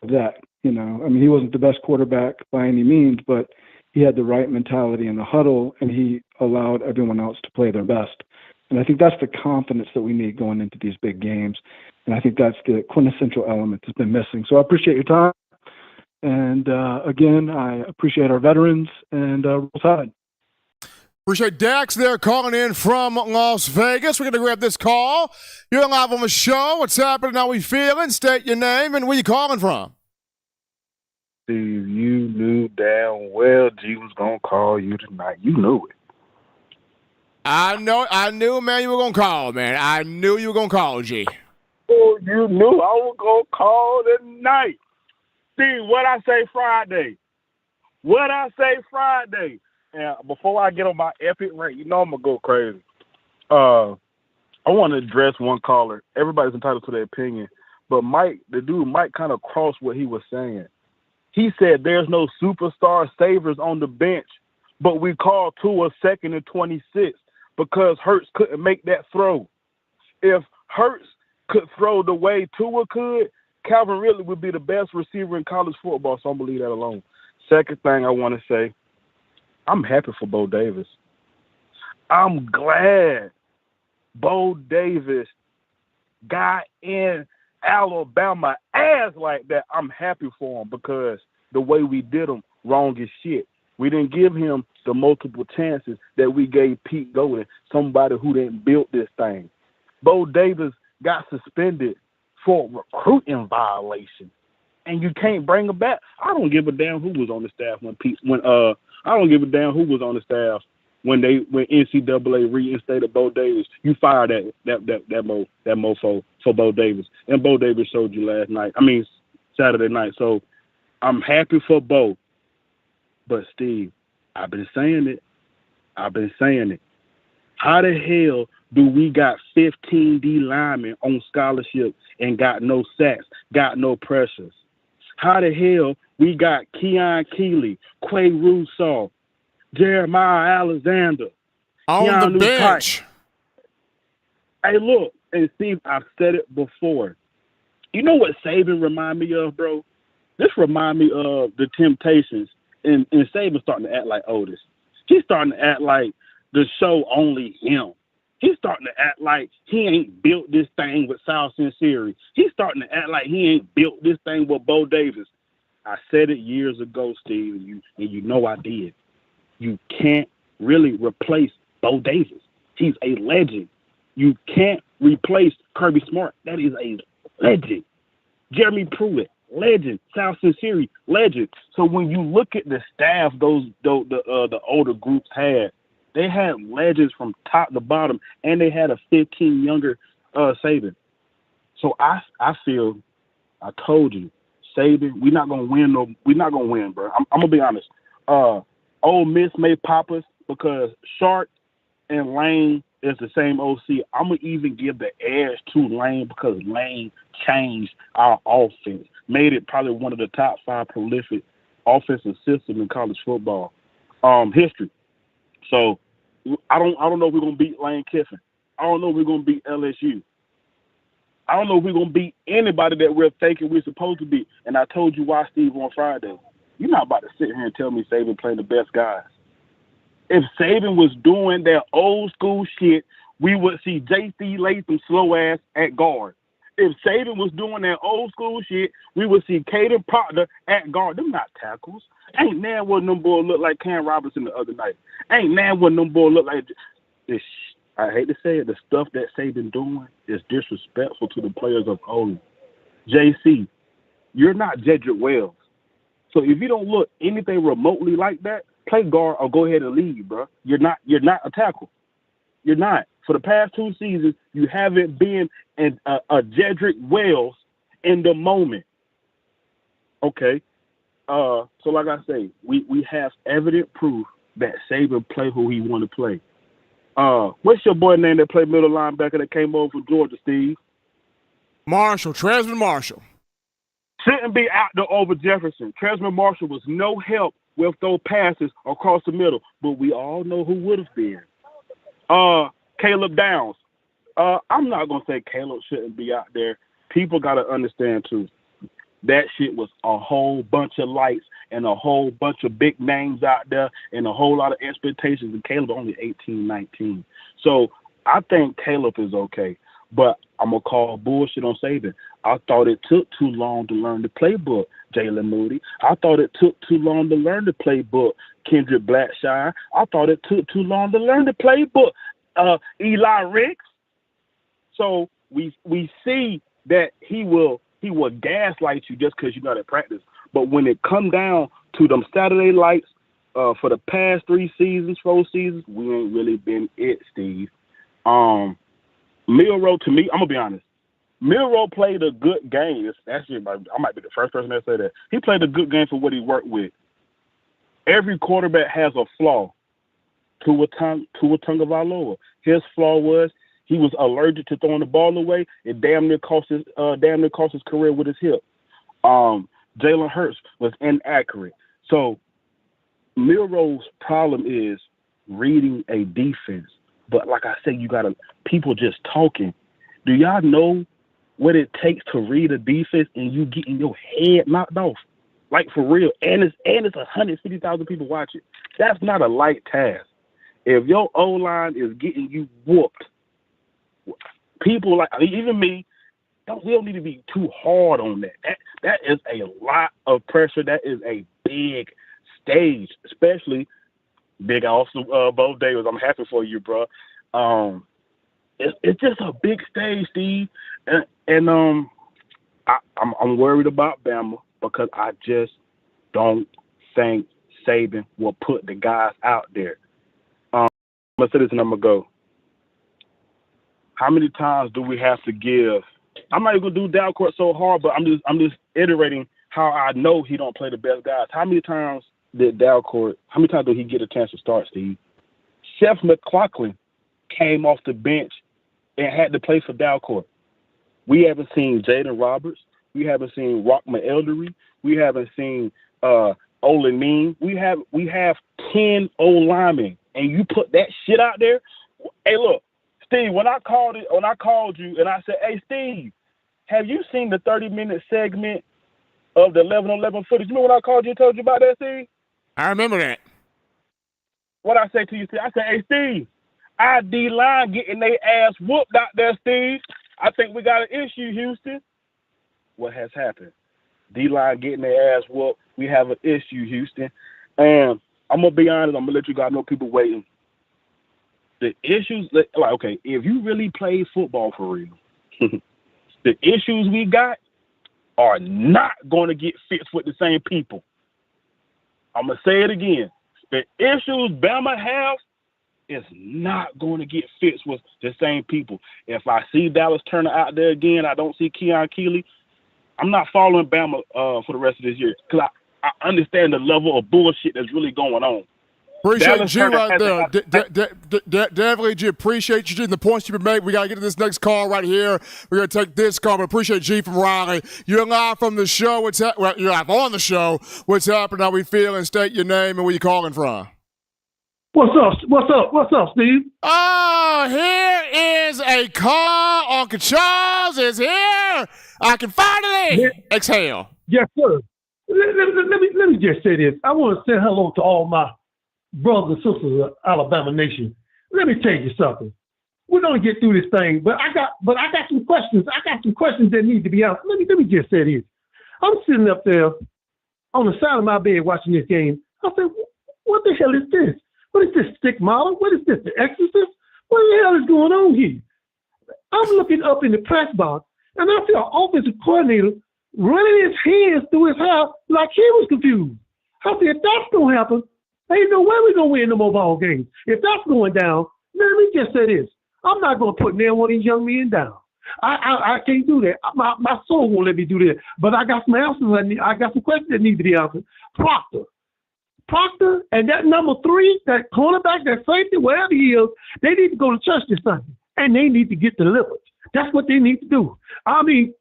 of that. You know, I mean, he wasn't the best quarterback by any means, but he had the right mentality in the huddle, and he allowed everyone else to play their best. And I think that's the confidence that we need going into these big games. And I think that's the quintessential element that's been missing. So I appreciate your time. And again, I appreciate our veterans, and Roll Tide. Appreciate Dax there calling in from Las Vegas. We're going to grab this call. You're live on the show. What's happening? How we feeling? State your name and where you calling from. Steve, you knew damn well G was going to call you tonight. You knew it. I knew, man, you were going to call, man. I knew you were going to call, G. Oh, you knew I was going to call tonight. Steve, what I say Friday? And before I get on my epic rant, you know I'm going to go crazy. I want to address one caller. Everybody's entitled to their opinion. But the dude kind of crossed what he was saying. He said there's no superstar savers on the bench, but we called Tua second and 26 because Hurts couldn't make that throw. If Hurts could throw the way Tua could, Calvin Ridley would be the best receiver in college football, so I'm going to leave that alone. Second thing I want to say, I'm happy for Bo Davis. I'm glad Bo Davis got in Alabama ass like that. I'm happy for him because the way we did him, wrong as shit. We didn't give him the multiple chances that we gave Pete Golding, somebody who didn't build this thing. Bo Davis got suspended for recruiting violation, and you can't bring him back. I don't give a damn who was on the staff I don't give a damn who was on the staff when NCAA reinstated Bo Davis. You fired that mofo for Bo Davis, and Bo Davis showed you Saturday night. So I'm happy for Bo, but Steve, I've been saying it. How the hell do we got 15 D linemen on scholarship and got no sacks, got no pressures? How the hell we got Keon Keeley, Quay Rousseau, Jeremiah Alexander on the bench? Hey, look, And Steve, I've said it before. You know what Saban remind me of, bro? This remind me of the Temptations, and Saban starting to act like Otis. He's starting to act like the show only him. He's starting to act like he ain't built this thing with Sal Sinceri. He's starting to act like he ain't built this thing with Bo Davis. I said it years ago, Steve, and you know I did. You can't really replace Bo Davis. He's a legend. You can't replace Kirby Smart. That is a legend. Jeremy Pruitt, legend. Sal Sinceri, legend. So when you look at the staff the older groups had, they had legends from top to bottom, and they had a 15 younger Saban. So I feel, I told you, Saban, we're not gonna win, bro. I'm gonna be honest. Ole Miss may pop us because Shark and Lane is the same OC. I'm gonna even give the edge to Lane because Lane changed our offense, made it probably one of the top 5 prolific offensive systems in college football history. So I don't know if we're gonna beat Lane Kiffin. I don't know if we're gonna beat LSU. I don't know if we're gonna beat anybody that we're thinking we're supposed to beat. And I told you why, Steve, on Friday. You're not about to sit here and tell me Saban playing the best guys. If Saban was doing that old school shit, we would see J.C. Latham slow ass at guard. If Saban was doing that old school shit, we would see Caden Proctor at guard. Them not tackles. Ain't nan what them boys look like Cam Robinson the other night. Ain't nan what them boys look like. This, I hate to say it, the stuff that Saban doing is disrespectful to the players of old. JC, you're not Jedrick Wells. So if you don't look anything remotely like that, play guard or go ahead and lead, bro. You're not a tackle. You're not. For the past 2 seasons, you haven't been a Jedrick Wells in the moment. Okay. So like I say, we have evident proof that Saban play who he want to play. What's your boy name that played middle linebacker that came over from Georgia, Steve? Marshall, Tresman Marshall. Shouldn't be out there over Jefferson. Tresman Marshall was no help with those passes across the middle, but we all know who would have been. Caleb Downs. I'm not going to say Caleb shouldn't be out there. People got to understand, too. That shit was a whole bunch of lights and a whole bunch of big names out there and a whole lot of expectations, and Caleb only 18, 19. So I think Caleb is okay, but I'm going to call bullshit on Saban. I thought it took too long to learn the playbook, Jalen Moody. I thought it took too long to learn the playbook, Kendrick Blackshire. I thought it took too long to learn the playbook, Eli Ricks. So we see that he will gaslight you just because you're not at practice. But when it come down to them Saturday lights for the past 4 seasons, we ain't really been it, Steve. Milroe, to me, I'm going to be honest. Milroe played a good game. Actually, I might be the first person to say that. He played a good game for what he worked with. Every quarterback has a flaw. Tua Tagovailoa. His flaw was he was allergic to throwing the ball away. It damn near cost his career with his hip. Jalen Hurts was inaccurate. So Milroe's problem is reading a defense. But like I said, you got people just talking. Do y'all know what it takes to read a defense and you getting your head knocked off? Like for real. And it's 150,000 people watching. That's not a light task. If your O-line is getting you whooped, people like even me, we don't need to be too hard on that. That is a lot of pressure. That is a big stage, especially big also Bo Davis. I'm happy for you, bro. It's just a big stage, Steve, and I'm worried about Bama because I just don't think Saban will put the guys out there. I'm gonna say this and I'm gonna go. How many times do we have to give? I'm not even gonna do Dalcourt so hard, but I'm just iterating how I know he don't play the best guys. How many times did he get a chance to start, Steve? Seth McLaughlin came off the bench and had to play for Dalcourt. We haven't seen Jaden Roberts. We haven't seen Rockman Eldery. We haven't seen Olenine. We have 10 O linemen, and you put that shit out there. Hey, look, Steve, when I called you and I said, "Hey, Steve, have you seen the 30-minute segment of the 11-on-11 footage?" Remember when I called you and told you about that, Steve? I remember that. What I say to you, Steve? I said, "Hey, Steve, our D-line getting their ass whooped out there, Steve. I think we got an issue, Houston." What has happened? D-line getting their ass whooped. We have an issue, Houston. And I'm going to be honest. I'm going to let you guys know people waiting. The issues, like, okay, if you really play football for real, the issues we got are not going to get fixed with the same people. I'm going to say it again. The issues Bama have is not going to get fixed with the same people. If I see Dallas Turner out there again, I don't see Keon Keeley, I'm not following Bama for the rest of this year because I understand the level of bullshit that's really going on. Appreciate you right there. Definitely, G. Appreciate you, G. The points you've been making. We got to get to this next call right here. We're going to take this call, but appreciate G from Raleigh. You're live from the show. You're live on the show. What's happening? How we feeling? State your name and where you calling from. What's up, Steve? Oh, here is a call. Uncle Charles is here. I can finally exhale. Yes, sir. Let me just say this. I want to say hello to all my brothers and sisters of Alabama Nation. Let me tell you something. We're gonna get through this thing, but I got some questions. I got some questions that need to be answered. Let me just say this. I'm sitting up there on the side of my bed watching this game. I said, what the hell is this? What is this stick model? What is this? The Exorcist? What the hell is going on here? I'm looking up in the press box, and I see an offensive coordinator running his hands through his hair like he was confused. I said, if that's going to happen, ain't no way we're going to win no more ball games. If that's going down, let me just say this. I'm not going to put near one of these young men down. I can't do that. My soul won't let me do that. But I got some answers. I got some questions that need to be answered. Proctor and that number 3, that cornerback, that safety, wherever he is, they need to go to church this Sunday. And they need to get delivered. That's what they need to do. I mean,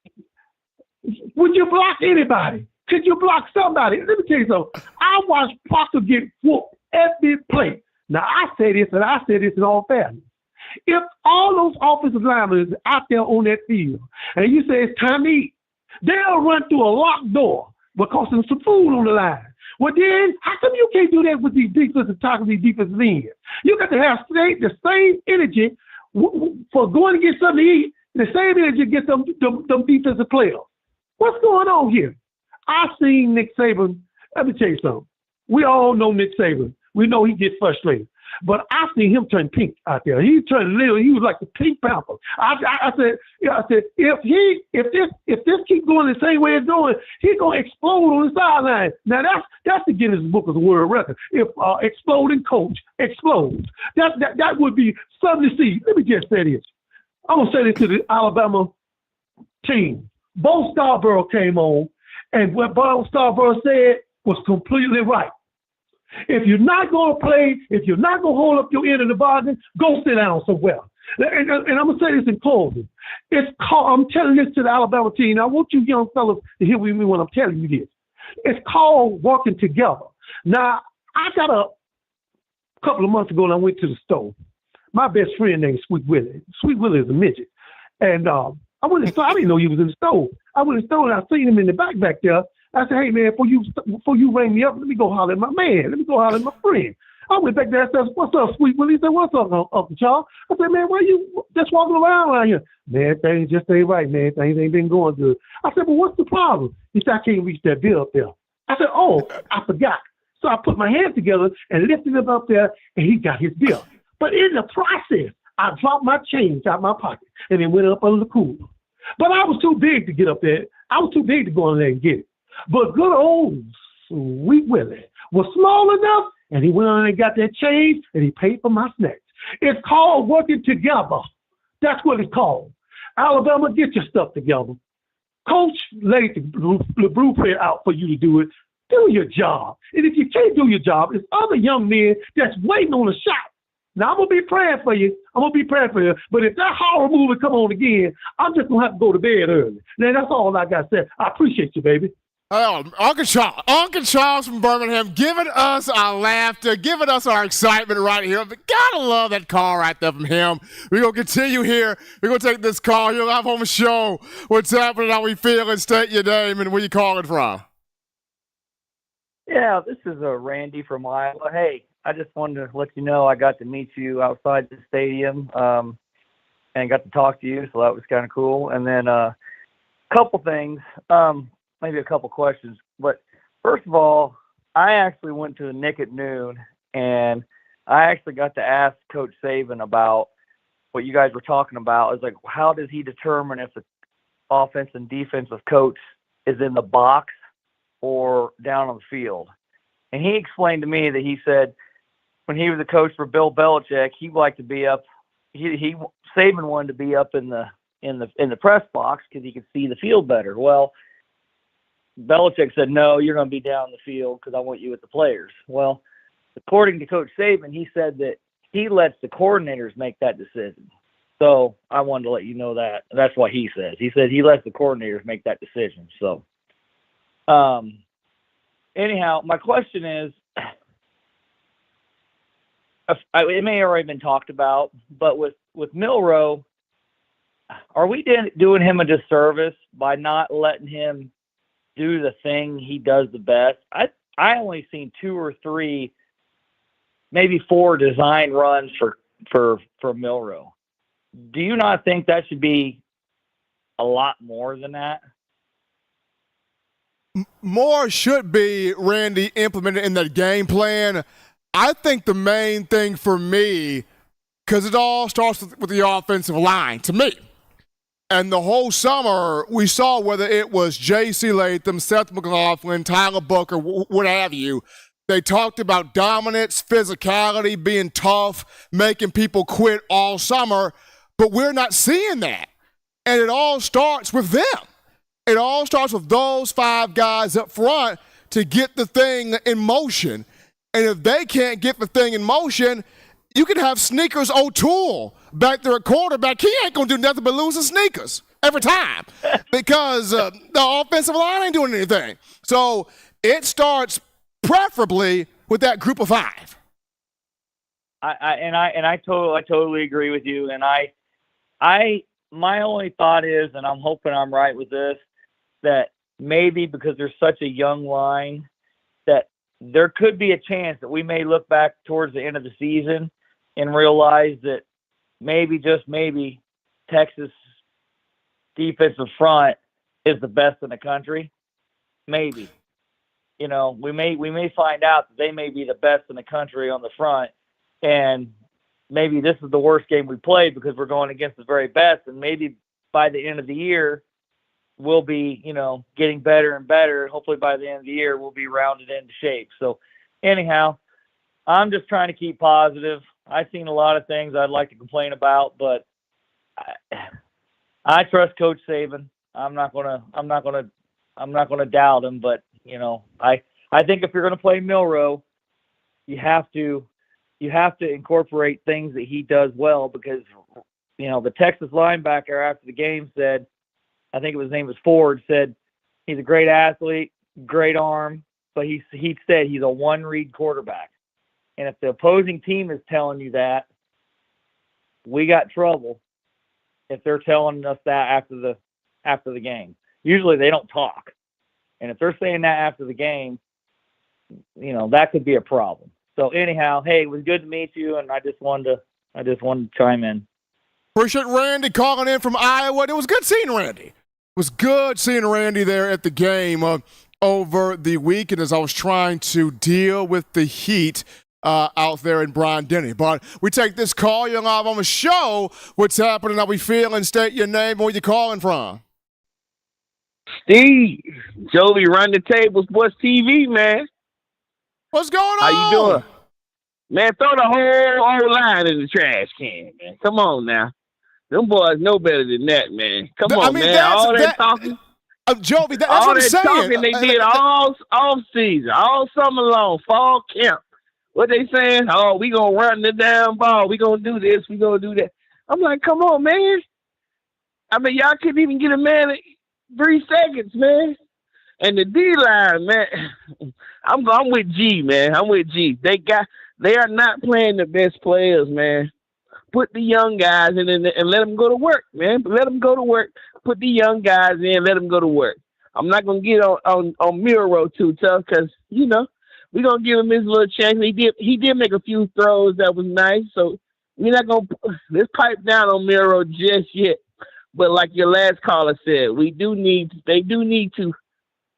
would you block anybody? Could you block somebody? Let me tell you something. I watched Proctor get whooped every play. Now, I say this, and I say this in all fairness. If all those offensive linemen are out there on that field, and you say it's time to eat, they'll run through a locked door because there's some food on the line. Well, then, how come you can't do that with these defensive tackles, these defensive ends? You got to have the same energy for going to get something to eat, the same energy to get them defensive players. What's going on here? I've seen Nick Saban. Let me tell you something. We all know Nick Saban. We know he gets frustrated. But I seen him turn pink out there. He turned little. He was like the Pink Panther. I said, if this keeps going the same way it's going, he's gonna explode on the sideline. Now that's the Guinness Book of the World Record. If exploding coach explodes, that would be something to see. Let me just say this. I'm gonna say this to the Alabama team. Bo Scarborough came on, and what Bo Scarborough said was completely right. If you're not going to play, if you're not going to hold up your end of the bargain, go sit down somewhere. And I'm going to say this in closing. I'm telling this to the Alabama team. I want you young fellas to hear with me when I'm telling you this. It's called working together. Now, I got a couple of months ago, and I went to the store. My best friend named Sweet Willie. Sweet Willie is a midget. And I went to the store. I didn't know he was in the store. I went to the store, and I seen him in the back there. I said, hey, man, before you ring me up, let me go holler at my man. Let me go holler at my friend. I went back there and said, what's up, Sweet Willie? He said, what's up, Uncle Charles? I said, man, why you just walking around here? Man, things just ain't right, man. Things ain't been going good. I said, well, what's the problem? He said, I can't reach that bill up there. I said, oh, I forgot. So I put my hands together and lifted him up there, and he got his bill. But in the process, I dropped my change out my pocket, and it went up under the cooler. But I was too big to get up there. I was too big to go in there and get it. But good old Sweet Willie was small enough, and he went on and got that change, and he paid for my snacks. It's called working together. That's what it's called. Alabama, get your stuff together. Coach laid the blueprint out for you to do it. Do your job. And if you can't do your job, there's other young men that's waiting on a shot. Now, I'm going to be praying for you. But if that horror movie come on again, I'm just going to have to go to bed early. Now, that's all I got to say. I appreciate you, baby. Oh, Uncle Charles from Birmingham, giving us our laughter, giving us our excitement right here. But gotta love that call right there from him. We're gonna continue here. We're gonna take this call. You'll have on the show. What's happening? How we feeling? State your name and where you calling from. Yeah, this is Randy from Iowa. Hey, I just wanted to let you know I got to meet you outside the stadium and got to talk to you, so that was kind of cool. And then a couple things. Maybe a couple questions. But first of all, I actually went to the Nick at noon, and I actually got to ask Coach Saban about what you guys were talking about. I was like, how does he determine if the offense and defensive coach is in the box or down on the field? And he explained to me that he said when he was a coach for Bill Belichick, he liked to be up. Saban wanted to be up in the press box because he could see the field better. Well, Belichick said, no, you're going to be down the field because I want you with the players. Well, according to Coach Saban, he said that he lets the coordinators make that decision. So I wanted to let you know that. That's what he says. He said he lets the coordinators make that decision. So anyhow, my question is, it may have already been talked about, but with Milroe, are we doing him a disservice by not letting him do the thing he does the best? I only seen 2 or 3, maybe 4 design runs for Milroe. Do you not think that should be a lot more than that? More should be, Randy, implemented in that game plan. I think the main thing for me, because it all starts with the offensive line, to me. And the whole summer, we saw whether it was J.C. Latham, Seth McLaughlin, Tyler Booker, what have you, they talked about dominance, physicality, being tough, making people quit all summer, but we're not seeing that. And it all starts with them. It all starts with those 5 guys up front to get the thing in motion. And if they can't get the thing in motion, you can have Sneakers O'Toole back there at quarterback. He ain't going to do nothing but lose his sneakers every time because the offensive line ain't doing anything. So it starts preferably with that group of 5. I totally agree with you. And my only thought is, and I'm hoping I'm right with this, that maybe because there's such a young line that there could be a chance that we may look back towards the end of the season and realize that maybe, just maybe, Texas defensive front is the best in the country. Maybe. You know, we may find out that they may be the best in the country on the front, and maybe this is the worst game we played because we're going against the very best, and maybe by the end of the year we'll be, getting better and better. Hopefully by the end of the year we'll be rounded into shape. So anyhow, I'm just trying to keep positive. I've seen a lot of things I'd like to complain about, but I trust Coach Saban. I'm not gonna doubt him, but I think if you're gonna play Milroe, you have to incorporate things that he does well, because the Texas linebacker after the game said, I think his name was Ford, said he's a great athlete, great arm, but he said he's a one-read quarterback. And if the opposing team is telling you that, we got trouble if they're telling us that after the game. Usually they don't talk. And if they're saying that after the game, that could be a problem. So anyhow, hey, it was good to meet you, and I just wanted to chime in. Appreciate Randy calling in from Iowa. It was good seeing Randy. It was good seeing Randy there at the game over the weekend as I was trying to deal with the heat out there in Bryant-Denny. But we take this call. You're live on the show. What's happening? How we feeling? State your name and where you calling from. Steve, Joey, run the table, Sports TV, man. What's going on? How you doing? Man, throw the whole line in the trash can, man. Come on now. Them boys know better than that, man. Come on, man. All that talking. Joey, that's all what I'm that saying. Talking they did all off season, all summer long, fall camp. What they saying? Oh, we gonna run the damn ball. We gonna do this. We gonna do that. I'm like, come on, man. I mean, y'all couldn't even get a man 3 seconds, man. And the D-line, man, I'm with G, man. I'm with G. They are not playing the best players, man. Put the young guys in and let them go to work, man. Let them go to work. Put the young guys in, let them go to work. I'm not gonna get on Miro too tough because we're gonna give him his little chance. He did make a few throws that was nice, so we're not gonna let's pipe down on Miro just yet. But like your last caller said, they do need to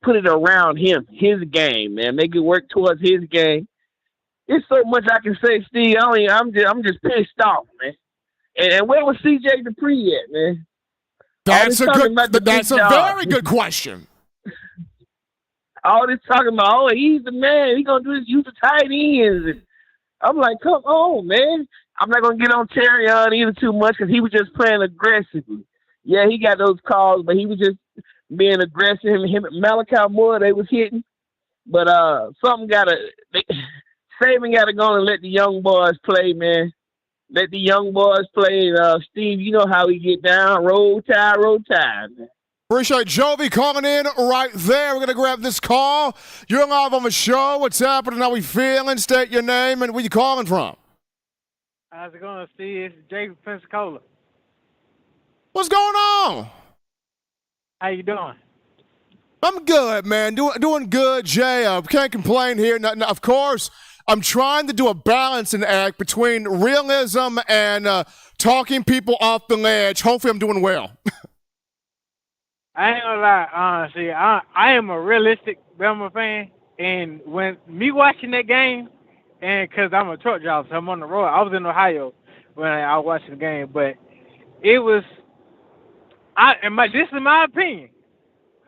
put it around him, his game, man. Make it work towards his game. It's so much I can say, Steve. I'm just pissed off, man. And where was CJ Dupree at, man? That's a very good question. All this talking about, he's the man. He gonna do this, use the tight ends. And I'm like, come on, man. I'm not gonna get on Terry on either too much because he was just playing aggressively. Yeah, he got those calls, but he was just being aggressive. Him and Malachi Moore, they was hitting. But Saban got to go and let the young boys play, man. Let the young boys play. Steve, you know how we get down. Roll tide, man. Appreciate Jovi calling in right there. We're going to grab this call. You're live on the show. What's happening? How we feeling? State your name and where you calling from. How's it going, Steve? It's Jay from Pensacola. What's going on? How you doing? I'm good, man. Doing good, Jay. Can't complain here. Now, of course, I'm trying to do a balancing act between realism and talking people off the ledge. Hopefully, I'm doing well. I ain't gonna lie, honestly. I am a realistic Bama fan, and when me watching that game, and because I'm a truck driver, so I'm on the road. I was in Ohio when I was watching the game, but it was. This is my opinion.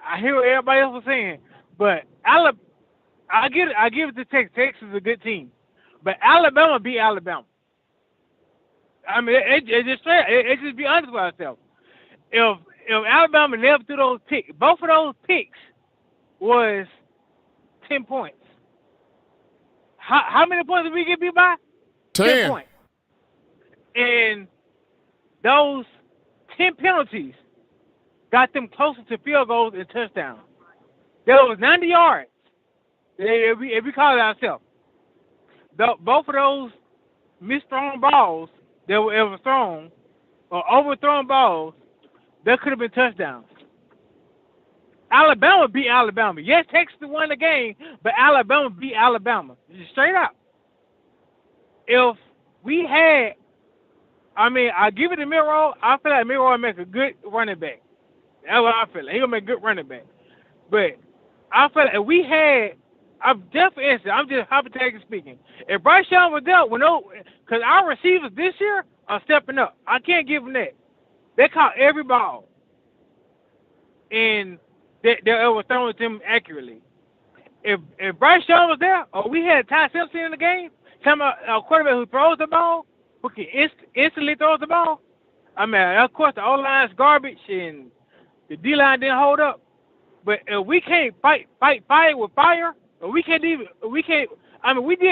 I hear what everybody else was saying, but I give it to Texas. Texas is a good team, but Alabama beat Alabama. I mean, it just be honest with ourselves. If Alabama never threw those picks, both of those picks was 10 points. How many points did we get beat by? 10 points. And those 10 penalties got them closer to field goals and touchdowns. There was 90 yards. If we call it ourselves. Both of those misthrown balls that were ever thrown, or overthrown balls, that could have been touchdowns. Alabama beat Alabama. Yes, Texas won the game, but Alabama beat Alabama. Straight up. If we had, I give it to Miro. I feel like Miro would make a good running back. That's what I feel like. He'll make a good running back. But I feel like if we had, I'm just hypothetically speaking, if Bryce Young was there, because our receivers this year are stepping up. I can't give them that. They caught every ball. And they were throwing to them accurately. If Bryce Young was there, or we had Ty Simpson in the game, a quarterback who throws the ball, who can instantly throw the ball, of course, the O-line's garbage and the D-line didn't hold up. But if we can't fight with fire, we did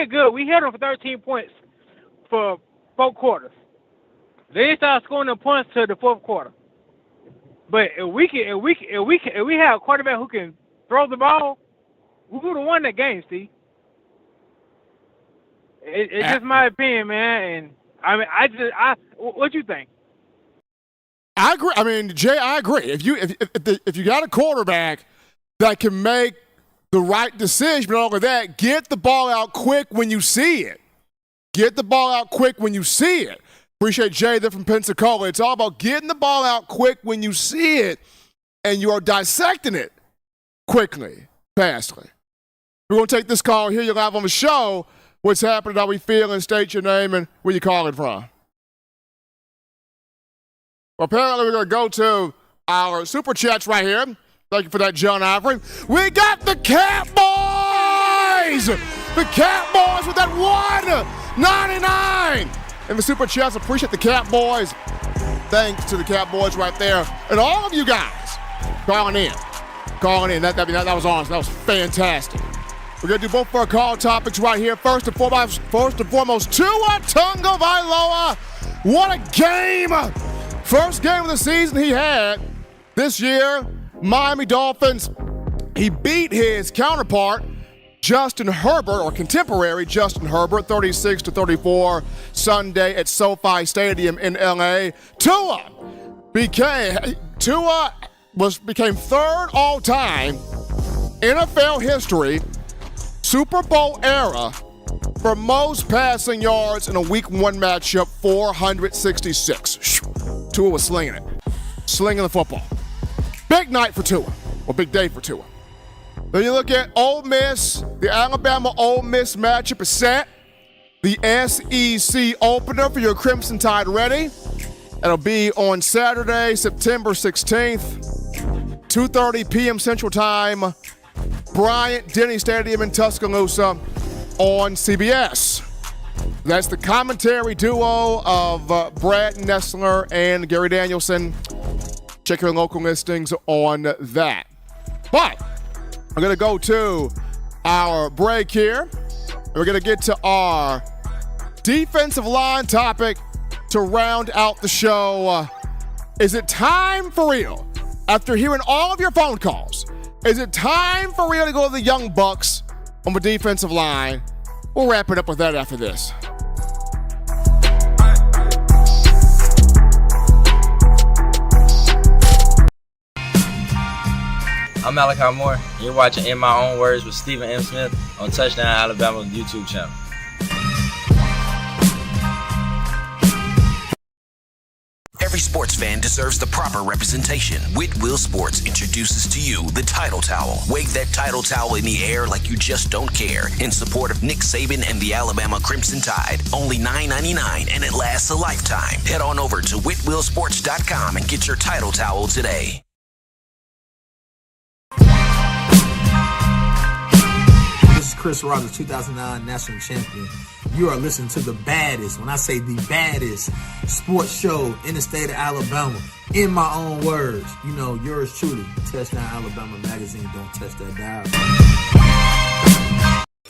good. We held them for 13 points for 4 quarters. They didn't start scoring the points till the 4th quarter. But if we have a quarterback who can throw the ball, we would have won that game, Steve. It's just my opinion, man. And what you think? I agree. Jay, I agree. If you got a quarterback that can make the right decision, but all of that, get the ball out quick when you see it. Get the ball out quick when you see it. Appreciate Jay there from Pensacola. It's all about getting the ball out quick when you see it, and you are dissecting it quickly, fastly. We're going to take this call here. You're live on the show. What's happening? How we feeling? State your name and where you calling from. Well, apparently we're going to go to our super chats right here. Thank you for that, John Ivory. We got the Cat Boys! The Cat Boys with that $1.99! And the super chats, appreciate the Cat Boys. Thanks to the Cat Boys right there. And all of you guys calling in. That was awesome. That was fantastic. We're going to do both of our call topics right here. First and foremost, Tua Tagovailoa. What a game! First game of the season he had this year. Miami Dolphins He beat his counterpart, Justin Herbert, or contemporary Justin Herbert, 36-34 Sunday at SoFi Stadium in LA. Tua became third all-time NFL history, Super Bowl era, for most passing yards in a Week 1 matchup, 466. Tua was slinging the football. Big night for Tua, or big day for Tua. Then you look at Ole Miss, the Alabama-Ole Miss matchup is set. The SEC opener for your Crimson Tide ready. It'll be on Saturday, September 16th, 2:30 p.m. Central Time, Bryant-Denny Stadium in Tuscaloosa on CBS. That's the commentary duo of Brad Nessler and Gary Danielson. Check your local listings on that. But we're going to go to our break here. We're going to get to our defensive line topic to round out the show. Is it time for real? After hearing all of your phone calls, is it time for real to go to the Young Bucks on the defensive line? We'll wrap it up with that after this. I'm Malachi Moore, and you're watching In My Own Words with Stephen M. Smith on Touchdown Alabama YouTube channel. Every sports fan deserves the proper representation. Whitwell Sports introduces to you the Title Towel. Wave that Title Towel in the air like you just don't care in support of Nick Saban and the Alabama Crimson Tide. Only $9.99 and it lasts a lifetime. Head on over to whitwellsports.com and get your Title Towel today. This is Chris Rogers, 2009 national champion. You are listening to the baddest, when I say the baddest, sports show in the state of Alabama. In my own words, you know, yours truly, Touchdown Alabama Magazine. Don't touch that dial.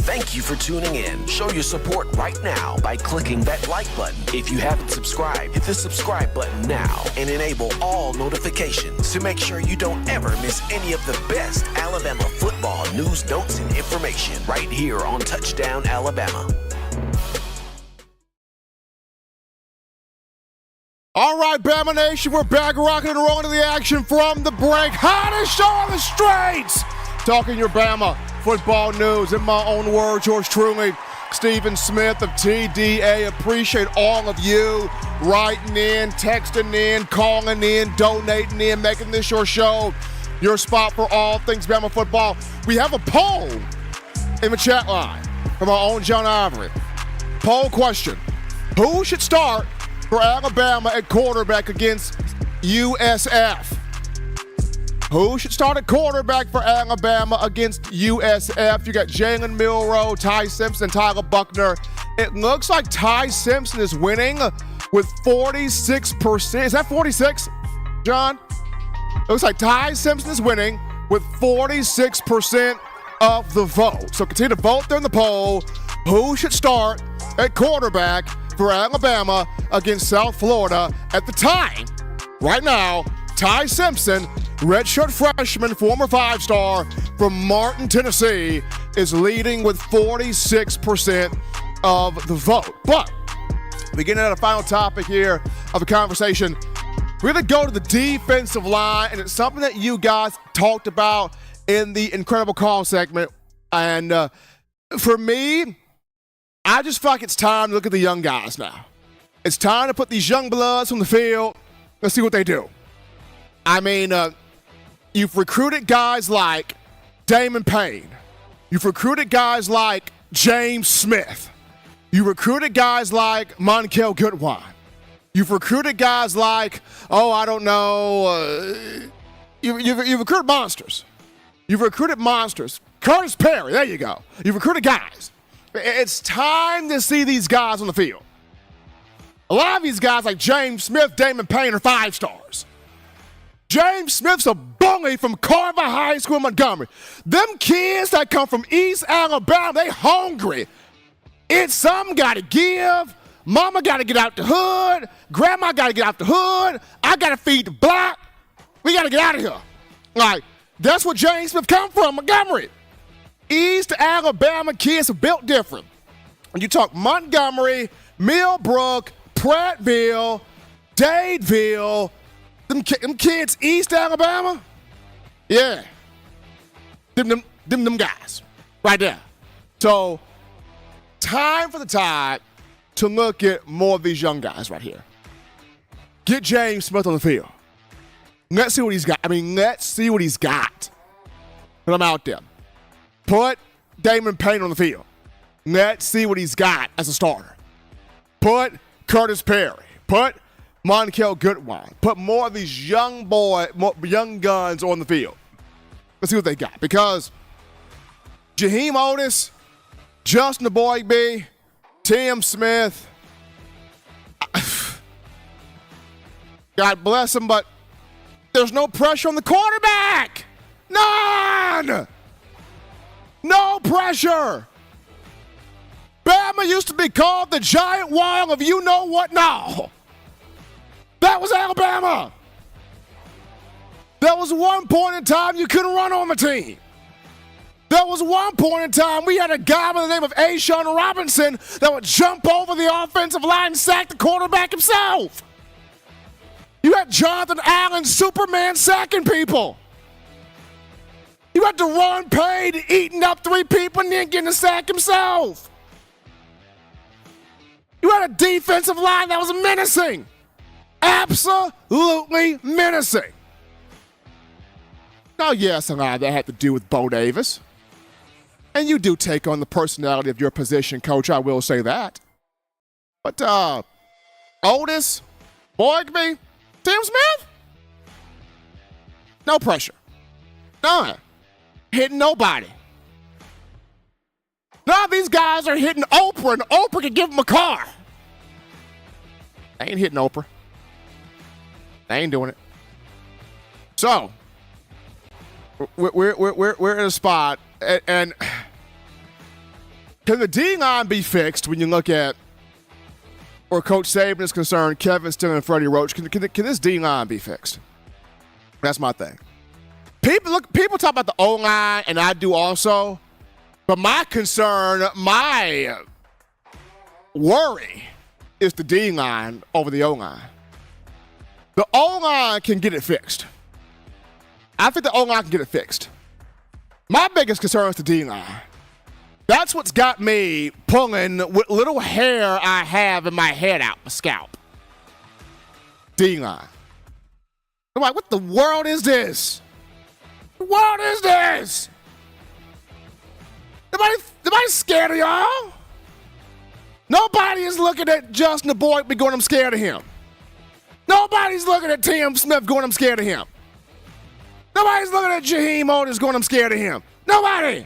Thank you for tuning in. Show your support right now by clicking that like button. If you haven't subscribed, hit the subscribe button now and enable all notifications to make sure you don't ever miss any of the best Alabama football news, notes, and information right here on Touchdown Alabama. All right, Bama Nation, we're back rocking and rolling to the action from the break. Hottest show on the streets! Talking your Bama football news. In my own words, yours truly, Stephen Smith of TDA. Appreciate all of you writing in, texting in, calling in, donating in, making this your show, your spot for all things Bama football. We have a poll in the chat line from our own John Ivory. Poll question: who should start for Alabama at quarterback against USF? Who should start at quarterback for Alabama against USF? You got Jalen Milroe, Ty Simpson, Tyler Buchner. It looks like Ty Simpson is winning with 46%. Is that 46, John? It looks like Ty Simpson is winning with 46% of the vote. So continue to vote there in the poll. Who should start at quarterback for Alabama against South Florida? At the time, right now, Ty Simpson, redshirt freshman, former five-star from Martin, Tennessee, is leading with 46% of the vote. But beginning at a final topic here of the conversation, we're going to go to the defensive line, and it's something that you guys talked about in the Incredible Call segment. And for me, I just feel like it's time to look at the young guys now. It's time to put these young bloods on the field. Let's see what they do. I mean, you've recruited guys like Damon Payne. You've recruited guys like James Smith. You recruited guys like Monkel Goodwine. You've recruited guys like, you've recruited monsters. You've recruited monsters. Curtis Perry, there you go. You've recruited guys. It's time to see these guys on the field. A lot of these guys like James Smith, Damon Payne are five stars. James Smith's a bully from Carver High School in Montgomery. Them kids that come from East Alabama, they hungry. It's something got to give. Mama got to get out the hood. Grandma got to get out the hood. I got to feed the block. We got to get out of here. Like, That's where James Smith come from, Montgomery. East Alabama kids are built different. When you talk Montgomery, Millbrook, Prattville, Dadeville, them kids, East Alabama, yeah, them guys right there. So, time for the Tide to look at more of these young guys right here. Get James Smith on the field. Let's see what he's got. Let's see what he's got. Put him out there. Put Damon Payne on the field. Let's see what he's got as a starter. Put Curtis Perry. Put Monkel Goodwine. Put more of these young guns on the field. Let's see what they got. Because Jaheim Otis, Justin Boygby, Tim Smith, God bless them, but there's no pressure on the quarterback. None. No pressure. Bama used to be called the giant wall of you-know-what now. That was Alabama. There was one point in time you couldn't run on the team. There was one point in time we had a guy by the name of Ashawn Robinson that would jump over the offensive line and sack the quarterback himself. You had Jonathan Allen, Superman, sacking people. You had Deron Payne eating up 3 people and then getting a sack himself. You had a defensive line that was menacing. Absolutely menacing. Now, yes, a lot of that had to do with Bo Davis. And you do take on the personality of your position, Coach, I will say that. But, Otis, Boygby, Tim Smith? No pressure. None. Hitting nobody. None of these guys are hitting Oprah, and Oprah can give them a car. They ain't hitting Oprah. They ain't doing it. So, we're in a spot, and can the D-line be fixed when you look at where Coach Saban is concerned, Kevin Steele and Freddie Roach? Can this D-line be fixed? That's my thing. People talk about the O-line, and I do also, but my concern, my worry is the D-line over the O-line. The O-line can get it fixed. I think the O-line can get it fixed. My biggest concern is the D-line. That's what's got me pulling what little hair I have in my head out my scalp. D-line. I'm like, what the world is this? What is this? Nobody's scared of y'all. Nobody is looking at Justin Boyd going, I'm scared of him. Nobody's looking at Tim Smith going, I'm scared of him. Nobody's looking at Jaheim Otis going, I'm scared of him. Nobody.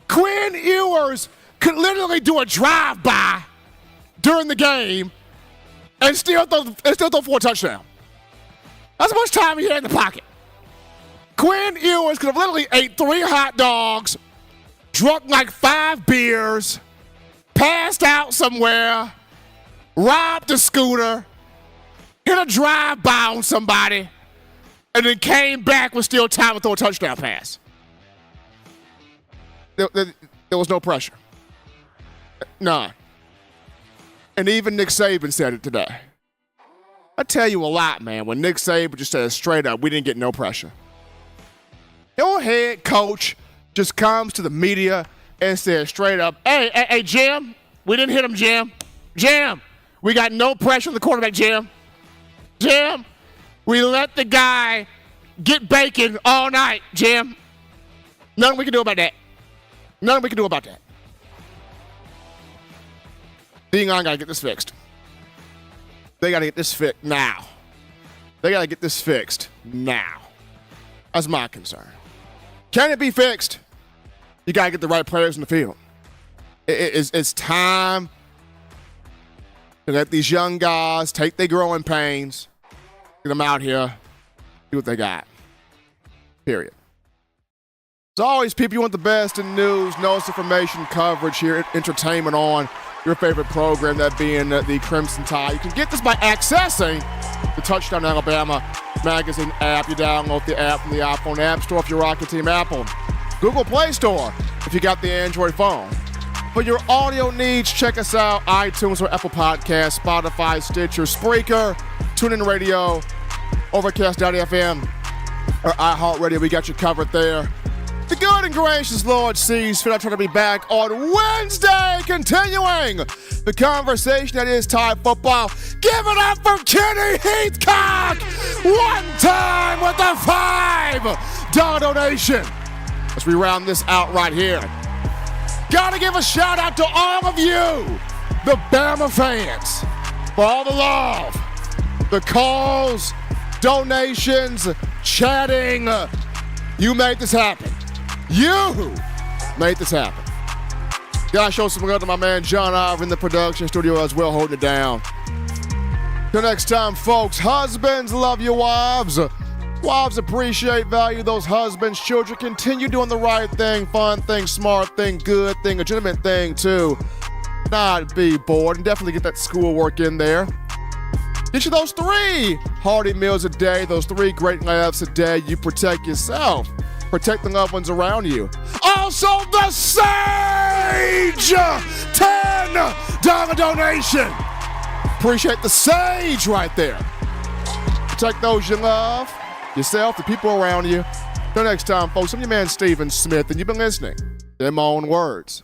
Quinn Ewers could literally do a drive-by during the game and still throw 4 touchdowns. That's how much time he had in the pocket. Quinn Ewers could have literally ate 3 hot dogs, drunk like 5 beers, passed out somewhere, robbed a scooter, hit a drive-by on somebody, and then came back with still time to throw a touchdown pass. There was no pressure. None. And even Nick Saban said it today. I tell you a lot, man, when Nick Saban just said straight up, we didn't get no pressure. Your head coach just comes to the media and says straight up, hey, Jim, we didn't hit him, Jim. Jim, we got no pressure on the quarterback, Jim. Jim, we let the guy get bacon all night, Jim. Nothing we can do about that. Nothing we can do about that. D-line got to get this fixed. They got to get this fixed now. They got to get this fixed now. That's my concern. Can it be fixed? You got to get the right players in the field. It's time to let these young guys take their growing pains, get them out here, do what they got. Period. As always, people, you want the best in news, notes, information, coverage here, entertainment on your favorite program, that being the Crimson Tide. You can get this by accessing the Touchdown Alabama Magazine app. You download the app from the iPhone App Store if you're rocking Team Apple. Google Play Store if you got the Android phone. For your audio needs, check us out, iTunes or Apple Podcasts, Spotify, Stitcher, Spreaker, TuneIn Radio, Overcast.fm, or iHeartRadio. We got you covered there. The good and gracious Lord sees fit. I'm trying to be back on Wednesday, continuing the conversation that is Tide football. Give it up for Kenny Heathcock! One time with a $5 donation. As we round this out right here. Gotta give a shout out to all of you, the Bama fans, for all the love, the calls, donations, chatting. You made this happen. You made this happen. Gotta show some love to my man John Iver in the production studio as well, holding it down. Till next time, folks, husbands, love your wives. Wives appreciate, value those husbands. Children, continue doing the right thing, fun thing, smart thing, good thing, legitimate thing too. Not be bored, and definitely get that schoolwork in there. Get you those 3 hearty meals a day, those 3 great laughs a day. You protect yourself. Protect the loved ones around you. Also, the Sage! $10 donation. Appreciate the Sage right there. Protect those you love, yourself, the people around you. Till next time, folks, I'm your man, Stephen Smith, and you've been listening to In My Own Words.